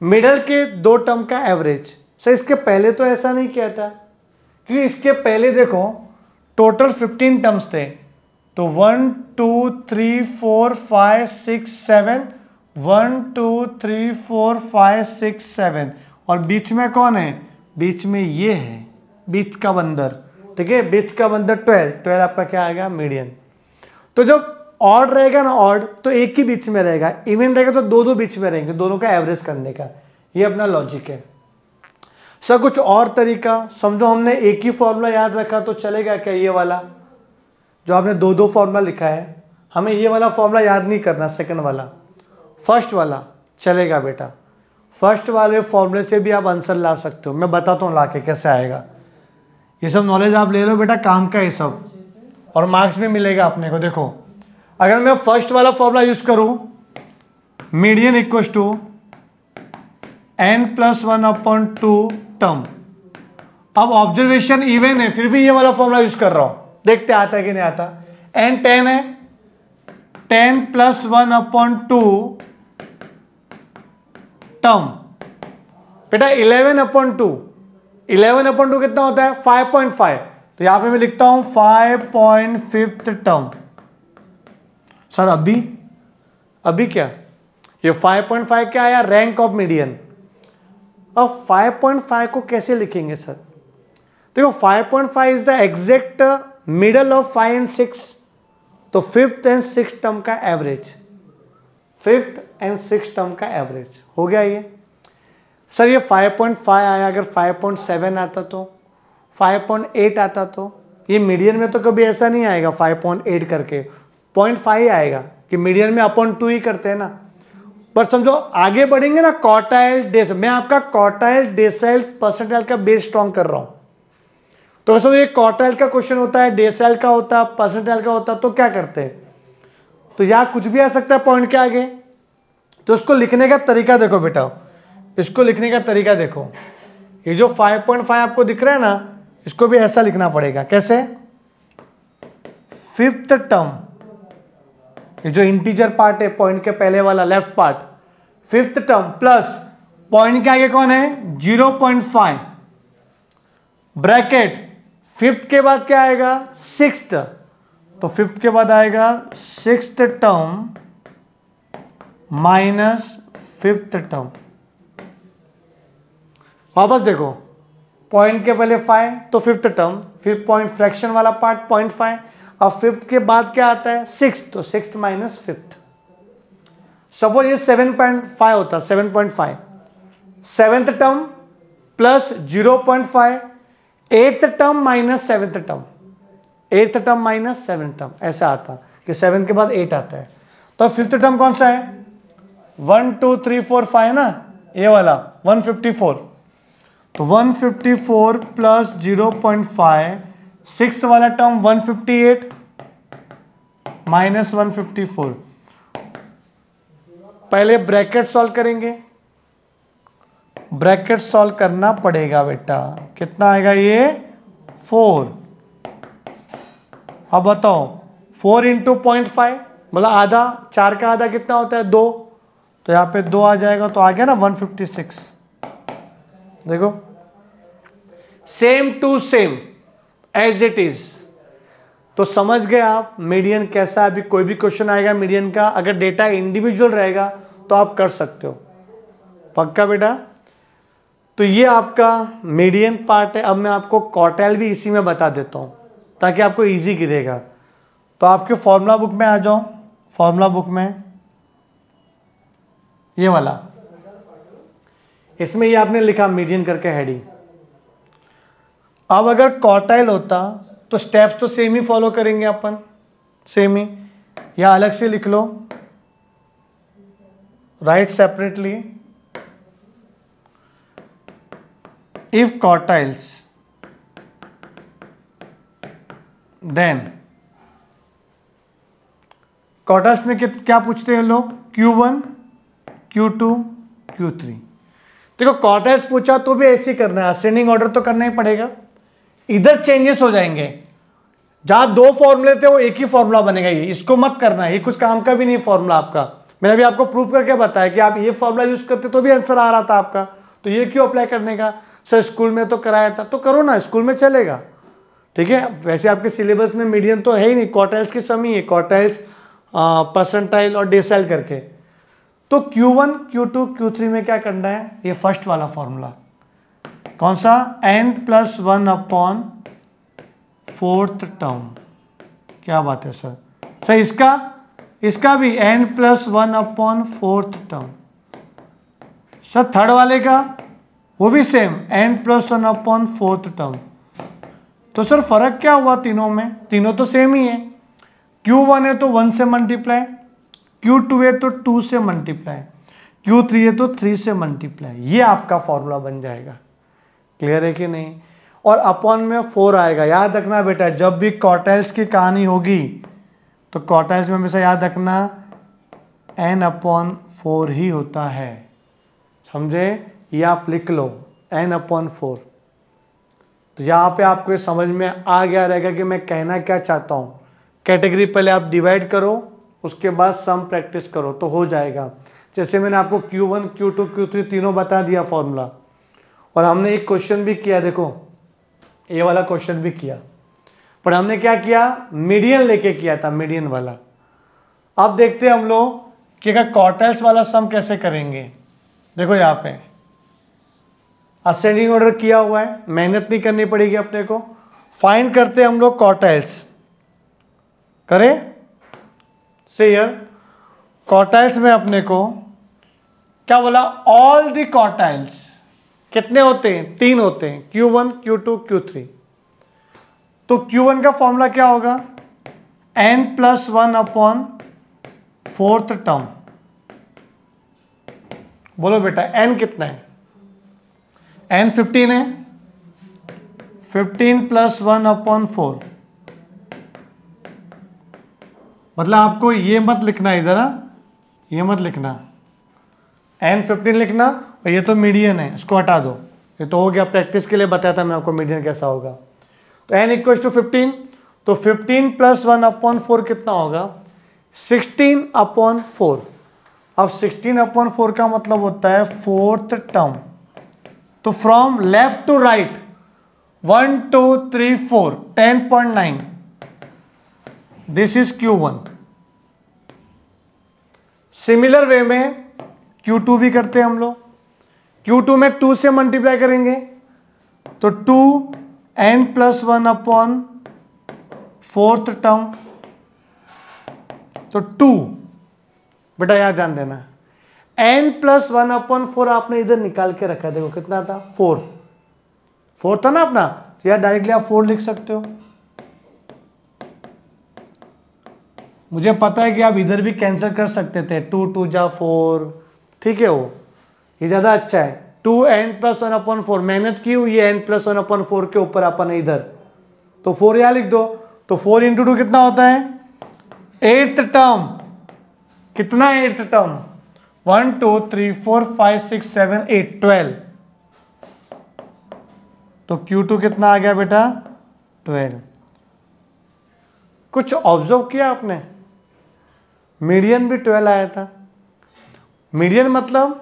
मिडल के 2 टर्म का एवरेज। सर इसके पहले तो ऐसा नहीं किया था, क्योंकि इसके पहले देखो टोटल 15 टर्म्स थे, तो 1 2 3 4 5 6 7, 1 2 3 4 5 6 7, और बीच में कौन है? बीच में ये है, बीच का बंदर। ठीक है, बीच का बंदर 12 आपका क्या आएगा? मीडियन। तो जब ऑड रहेगा ना, ऑड, तो एक ही बीच में रहेगा, इवन रहेगा तो 2 बीच में रहेंगे, दोनों का एवरेज करने का। ये अपना लॉजिक है। सर कुछ और तरीका, समझो हमने एक ही फॉर्मूला याद रखा तो चलेगा क्या? ये वाला जो आपने 2 फॉर्मूला लिखा है, हमें ये वाला फॉर्मूला याद नहीं करना, सेकंड वाला, फर्स्ट वाला चलेगा बेटा। फर्स्ट वाले फॉर्मूले से भी आप आंसर ला सकते हो, मैं बताता हूँ ला के कैसे आएगा। ये सब नॉलेज आप ले लो बेटा, काम का ये सब, और मार्क्स भी मिलेगा अपने को। देखो अगर मैं फर्स्ट वाला फॉर्मूला यूज करूं, median equals to n+1/2 term. अब ऑब्जर्वेशन इवन है, फिर भी ये वाला फॉर्मूला यूज कर रहा हूं, देखते आता है कि नहीं आता। n 10 है, 10+1/2 टर्म बेटा 11/2। 11/2 कितना होता है? 5.5। तो यहां पे मैं लिखता हूं 5.5 टर्म। सर अभी क्या? ये 5.5 क्या आया? Rank of median. अब 5.5 को कैसे लिखेंगे सर? देखो 5.5 is the exact middle of 5 and 6, तो 5th एंड 6th टर्म का average, 5th and 6th term का एवरेज हो गया ये। सर ये 5.5 आया, अगर 5.7 आता तो, 5.8 आता तो, ये मीडियन में तो कभी ऐसा नहीं आएगा 5.8 करके, 0.5 आएगा कि मीडियन में अपॉन 2 ही करते हैं ना। पर समझो आगे बढ़ेंगे ना, क्वार्टाइल डेसाइल, मैं आपका क्वार्टाइल डेसाइल परसेंटाइल का बेस स्ट्रॉन्ग कर रहा हूं। तो समझो ये क्वार्टाइल का क्वेश्चन होता है, डेसाइल का होता है, परसेंटाइल का होता है, तो क्या करते हैं? तो यहां कुछ भी आ सकता है पॉइंट के आगे। तो उसको लिखने का तरीका देखो बेटा, इसको लिखने का तरीका देखो। ये जो 5.5 आपको दिख रहा है ना, इसको भी ऐसा लिखना पड़ेगा। कैसे? 5th टर्म, ये जो इंटीजर पार्ट है पॉइंट के पहले वाला left part, 5th term plus point के आगे कौन है? 0.5 ब्रैकेट, 5th के बाद क्या आएगा? 6th, तो 5th के बाद आएगा 6th term minus 5th term. वापस देखो, पॉइंट के पहले 5 तो 5th टर्म, फिर पॉइंट फ्रैक्शन वाला पार्ट 0.5, अब 5th के बाद क्या आता है? 6, तो 6th माइनस 5th। सपोज ये 7.5 होता, 7.5, 7th term plus 0.5, 8th term minus 7th term, 8th term minus 7th term, ऐसा आता कि 7 के बाद 8 आता है। तो 5th टर्म कौन सा है? 1 2 3 4 5 ना, ये वाला 154, तो 154 प्लस 0.5, 6th वाला टर्म 158 माइनस 154। पहले ब्रैकेट सॉल्व करेंगे, ब्रैकेट सॉल्व करना पड़ेगा बेटा। कितना आएगा ये? 4। अब बताओ 4 इंटू 0.5 मतलब आधा, 4 का आधा कितना होता है? 2, तो यहां पे 2 आ जाएगा, तो आ गया ना 156। देखो same to same as it is. तो समझ गए आप मीडियन कैसा? अभी कोई भी क्वेश्चन आएगा मीडियन का, अगर डेटा इंडिविजुअल रहेगा तो आप कर सकते हो। पक्का बेटा? तो ये आपका मीडियन पार्ट है। अब मैं आपको क्वार्टाइल भी इसी में बता देता हूँ ताकि आपको इजी गिरेगा। तो आपके फॉर्मूला बुक में आ जाओ, फॉर्मूला बुक में ये वाला, इसमें ये आपने लिखा मीडियन करके हेडिंग। अब अगर क्वार्टाइल होता तो स्टेप्स तो सेम ही फॉलो करेंगे अपन, सेम ही, या अलग से लिख लो, write separately. If quartiles then quartiles में क्या पूछते हैं लोग, Q1 Q2 Q3। देखो क्वार्टाइल्स पूछा तो भी ऐसे ही करना है, असेंडिंग ऑर्डर तो करना ही पड़ेगा। इधर चेंजेस हो जाएंगे, जहां दो फॉर्मूले थे वो एक ही फॉर्मूला बनेगा। ये इसको मत करना, ये कुछ काम का भी नहीं फॉर्मूला आपका। मैंने भी आपको प्रूव करके बताया कि आप ये फॉर्मूला यूज करते तो भी आंसर आ रहा था आपका, तो ये क्यों अप्लाई करने का। सर स्कूल में तो कराया था, तो करो ना, स्कूल में चलेगा, ठीक है। वैसे आपके सिलेबस में मीडियन तो है ही नहीं, क्वार्टाइल्स की सम ही है, क्वार्टाइल्स, परसेंटाइल और डेसाइल करके। तो Q1 Q2 Q3 में क्या करना है, ये फर्स्ट वाला फॉर्मूला कौन सा, n+1 अपॉन फोर्थ टर्म। क्या बात है सर, सर इसका भी n+1 upon fourth term. Sir third वाले का वो भी same n+1 upon fourth term. तो सर फर्क क्या हुआ तीनों में, तीनों तो सेम ही है। Q1 है तो 1 से मल्टीप्लाई, Q2 है तो 2 से मल्टीप्लाई, Q3 है तो 3 से मल्टीप्लाई। ये आपका फॉर्मूला बन जाएगा। क्लियर है कि नहीं। और अपॉन में 4 आएगा। याद रखना बेटा, जब भी क्वार्टाइल्स की कहानी होगी तो क्वार्टाइल्स में हमेशा याद रखना n/4 ही होता है, समझे। ये आप लिख लो n/4। तो यहाँ पे आपको ये समझ में आ गया रहेगा कि मैं कहना क्या चाहता हूँ। कैटेगरी पहले आप डिवाइड करो, उसके बाद सम प्रैक्टिस करो तो हो जाएगा। जैसे मैंने आपको Q1 Q2 Q3 तीनों बता दिया फॉर्मूला, और हमने एक क्वेश्चन भी किया, देखो ये वाला क्वेश्चन भी किया, पर हमने क्या किया, मीडियन लेके किया था, मीडियन वाला। अब देखते हैं हम लोग कि अगर क्वार्टाइल्स वाला सम कैसे करेंगे। देखो यहाँ पे असेंडिंग ऑर्डर किया हुआ है, मेहनत नहीं करनी पड़ेगी अपने को। फाइंड करते हैं हम लोग क्वार्टाइल्स, करें से यार। क्वार्टाइल्स में अपने को क्या बोला, ऑल द क्वार्टाइल्स कितने होते हैं, 3 होते हैं, Q1 Q2 Q3। तो Q1 का फॉर्मूला क्या होगा, n+1 अपॉन फोर्थ टर्म। बोलो बेटा n कितना है, n 15 है, 15 + 1 अपॉन 4। मतलब आपको ये मत लिखना इधर, ये मत लिखना, n 15 लिखना, और ये तो मीडियन है, इसको हटा दो। ये तो हो गया, प्रैक्टिस के लिए बताया था मैं आपको मीडियन कैसा होगा। तो n = 15, तो 15 + 1 अपॉन 4 कितना होगा, 16/4। अब 16/4 का मतलब होता है फोर्थ टर्म। तो from left to right 1 2 3 4 10.9, this is Q1। Similar way में Q2 भी करते हैं हम लोग। Q2 में 2 से मल्टीप्लाई करेंगे तो 2n+1 अपॉन फोर्थ टर्म। तो 2 बेटा याद ध्यान देना, n+1 अपॉन 4 आपने इधर निकाल के रखा, देखो कितना था, 4 था ना अपना, तो यार डायरेक्टली आप 4 लिख सकते हो। मुझे पता है कि आप इधर भी कैंसिल कर सकते थे, 2 2 जा 4, ठीक है, वो ये ज़्यादा अच्छा है। 2n+1 अपॉन 4 मेहनत की हुई है n+1 अपॉन 4 के ऊपर अपन इधर, तो 4 यहाँ लिख दो। तो 4 × 2 कितना होता है, 8th टर्म। कितना है 8th टर्म, 1 2 3 4 5 6 7 8 12। तो Q2 कितना आ गया बेटा, 12। कुछ ऑब्जर्व किया आपने, मीडियन भी 12 आया था। मीडियन मतलब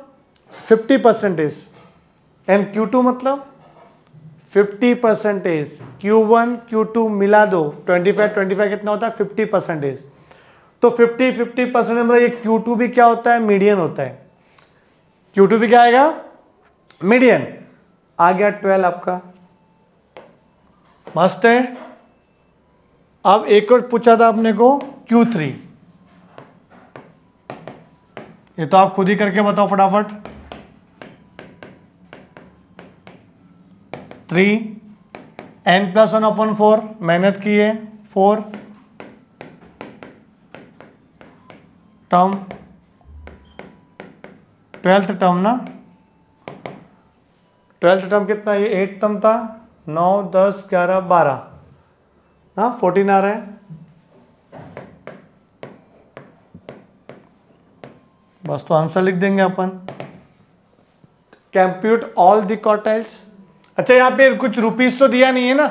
50%, एंड Q2 मतलब 50%। Q1 Q2 मिला दो, 25 कितना होता है, 50%। तो 50% मतलब ये Q2 भी क्या होता है, मीडियन होता है। Q2 भी क्या आएगा, मीडियन। आ गया 12 आपका, मस्त है। अब एक और पूछा था आपने को Q3, ये तो आप खुद ही करके बताओ फटाफट। 3 n+1/4 मेहनत की है, 4 टर्म, 12th टर्म ना, 12th टर्म कितना, ये 8 टर्म था, 9 10 11 12, हाँ 14 आ रहा है। बस तो आंसर लिख देंगे अपन। Compute all the quartiles. अच्छा यहाँ पे कुछ रुपीस तो दिया नहीं है ना,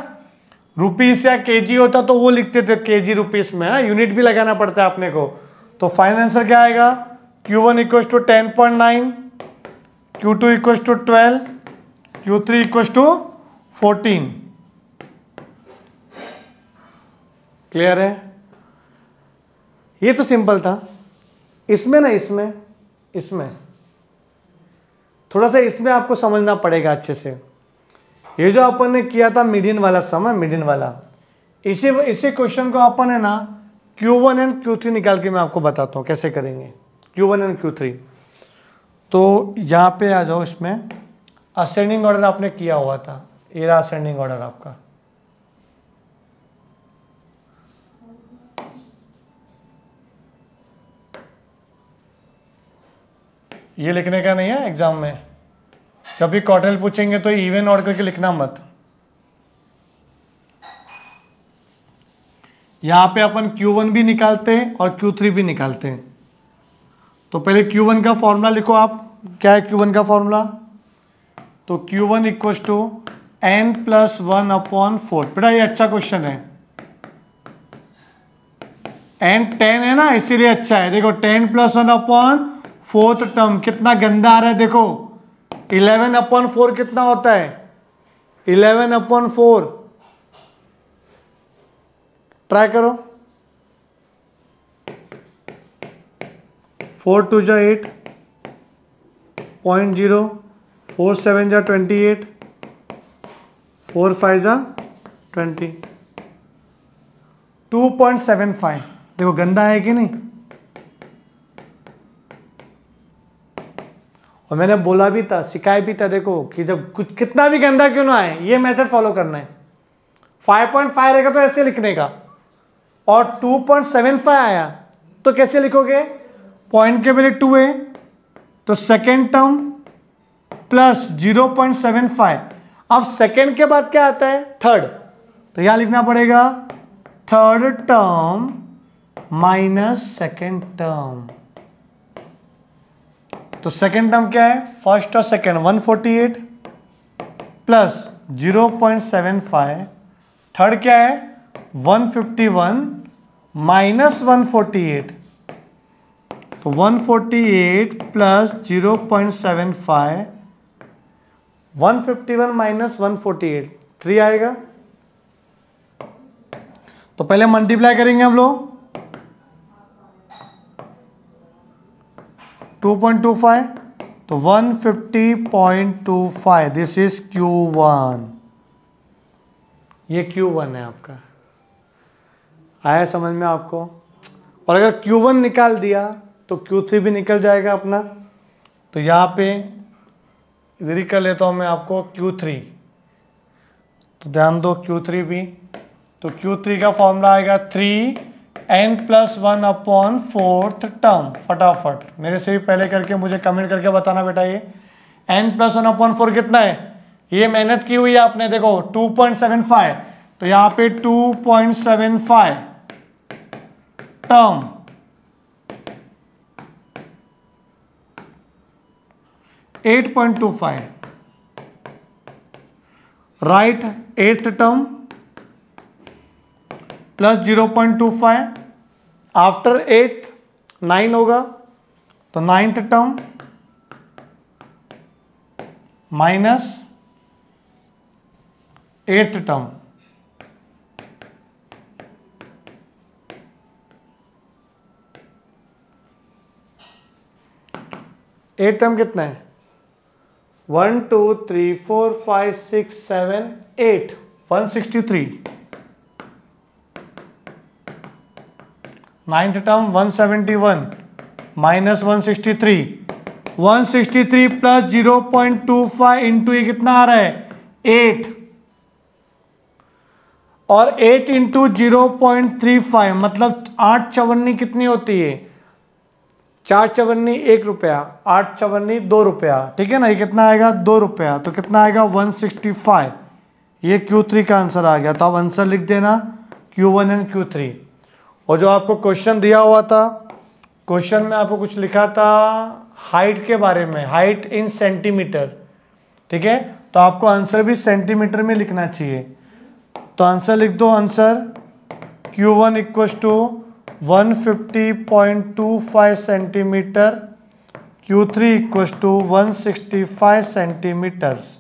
रुपीस या केजी होता तो वो लिखते थे केजी रुपीस में, हाँ यूनिट भी लगाना पड़ता है अपने को। तो फाइनल आंसर क्या आएगा, Q1 equal to 10.9, Q2 equal to 12, Q3 equal to 14। Clear है, ये तो सिंपल था। इसमें ना इसमें थोड़ा सा इसमें आपको समझना पड़ेगा अच्छे से। ये जो अपन ने किया था मीडियन वाला सम, मीडियन वाला, इसी क्वेश्चन को अपन है ना Q1 एंड Q3 निकाल के मैं आपको बताता हूँ कैसे करेंगे Q1 एंड Q3। तो यहाँ पे आ जाओ, इसमें असेंडिंग ऑर्डर आपने किया हुआ था, ये रहा असेंडिंग ऑर्डर आपका। ये लिखने का नहीं है एग्जाम में, जब भी क्वार्टाइल पूछेंगे तो इवन ऑर्डर करके लिखना मत। यहाँ पे अपन Q1 भी निकालते हैं और Q3 भी निकालते हैं। तो पहले Q1 का फॉर्मूला लिखो आप, क्या है Q1 का फॉर्मूला, तो Q1 इक्वल टू n+1/4। बेटा ये अच्छा क्वेश्चन है, n 10 है ना इसीलिए अच्छा है। देखो 10+1/4 टर्म कितना गंदा आ रहा है, देखो 11/4 कितना होता है, 11/4। ट्राई करो, 4 2 जा 8, 0.0, 4 7 जा 28, 4 5 जा 20, 2.75। देखो गंदा है कि नहीं, और मैंने बोला भी था, सिखाया भी था, देखो कि जब कुछ कितना भी गंदा क्यों ना आए ये मेथड फॉलो करना है। 5.5 रहेगा तो ऐसे लिखने का, और 2.75 आया तो कैसे लिखोगे, पॉइंट के पहले 2 है तो सेकेंड टर्म प्लस 0.75। अब सेकेंड के बाद क्या आता है, थर्ड, तो यहां लिखना पड़ेगा third term minus second term. तो सेकेंड टर्म क्या है, फर्स्ट और सेकेंड 148 प्लस 0.75, थर्ड क्या है 151 माइनस 148, तो 148 प्लस 0.75, 151 माइनस 148 3 आएगा। तो पहले मल्टीप्लाई करेंगे हम लोग, 2.25 तो 150.25, दिस इज Q1, ये Q1 है आपका। आया समझ में आपको, और अगर Q1 निकाल दिया तो Q3 भी निकल जाएगा अपना। तो यहाँ पे इधर ही कर लेता हूँ मैं आपको Q3, तो ध्यान दो Q3 भी, तो Q3 का फॉर्मूला आएगा 3n+1/4 टर्म। फटाफट मेरे से भी पहले करके मुझे कमेंट करके बताना बेटा, ये n+1/4 कितना है, ये मेहनत की हुई है आपने, देखो 2.75, तो यहाँ पे 2.75 term, 8.25 right, 8th term plus 0.25, after 8 9 होगा तो 9th term minus 8th term, 8th term कितना है 1 2 3 4 5 6 7 8 163। Ninth term 171 minus 163, 163 plus 0.25 into ये कितना आ रहा है 8, और 8 इंटू 0.35 मतलब 8 चवन्नी कितनी होती है, 4 चवन्नी 1 रुपया, 8 चवन्नी 2 रुपया, ठीक है ना। ये कितना आएगा 2 रुपया, तो कितना आएगा 165। ये Q3 का आंसर आ गया। तो आप आंसर लिख देना Q1 एंड Q3। और जो आपको क्वेश्चन दिया हुआ था, क्वेश्चन में आपको कुछ लिखा था हाइट के बारे में, हाइट इन सेंटीमीटर, ठीक है। तो आपको आंसर भी सेंटीमीटर में लिखना चाहिए। तो आंसर लिख दो, answer Q1 equals to 150.25 centimetre, Q3 equals to 165 centimetres.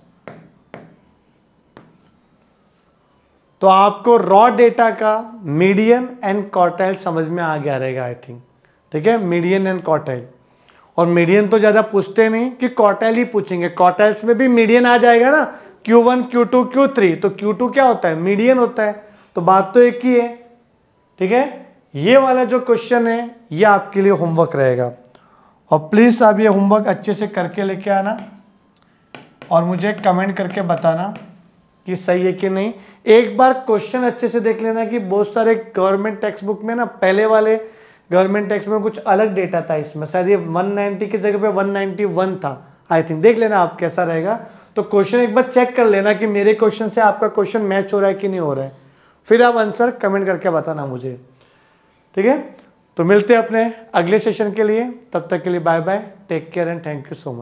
तो आपको रॉ डेटा का मीडियन एंड क्वार्टाइल समझ में आ गया रहेगा आई थिंक, ठीक है। मीडियन एंड क्वार्टाइल, और मीडियन तो ज़्यादा पूछते नहीं कि क्वार्टाइल ही पूछेंगे, क्वार्टाइल्स में भी मीडियन आ जाएगा ना, Q1 Q2 Q3। तो Q2 क्या होता है, मीडियन होता है। तो बात तो एक ही है, ठीक है। ये वाला जो क्वेश्चन है ये आपके लिए होमवर्क रहेगा, और प्लीज़ आप ये होमवर्क अच्छे से करके लेके आना और मुझे कमेंट करके बताना कि सही है कि नहीं। एक बार क्वेश्चन अच्छे से देख लेना कि बहुत सारे गवर्नमेंट टेक्स्ट बुक में ना, पहले वाले गवर्नमेंट टेक्स्ट में कुछ अलग डेटा था, इसमें शायद ये 190 की जगह पे 191 था आई थिंक। देख लेना आप कैसा रहेगा। तो क्वेश्चन एक बार चेक कर लेना कि मेरे क्वेश्चन से आपका क्वेश्चन मैच हो रहा है कि नहीं हो रहा है, फिर आप आंसर कमेंट करके बताना मुझे, ठीक है। तो मिलते हैं अपने अगले सेशन के लिए, तब तक के लिए bye bye, take care and thank you so much.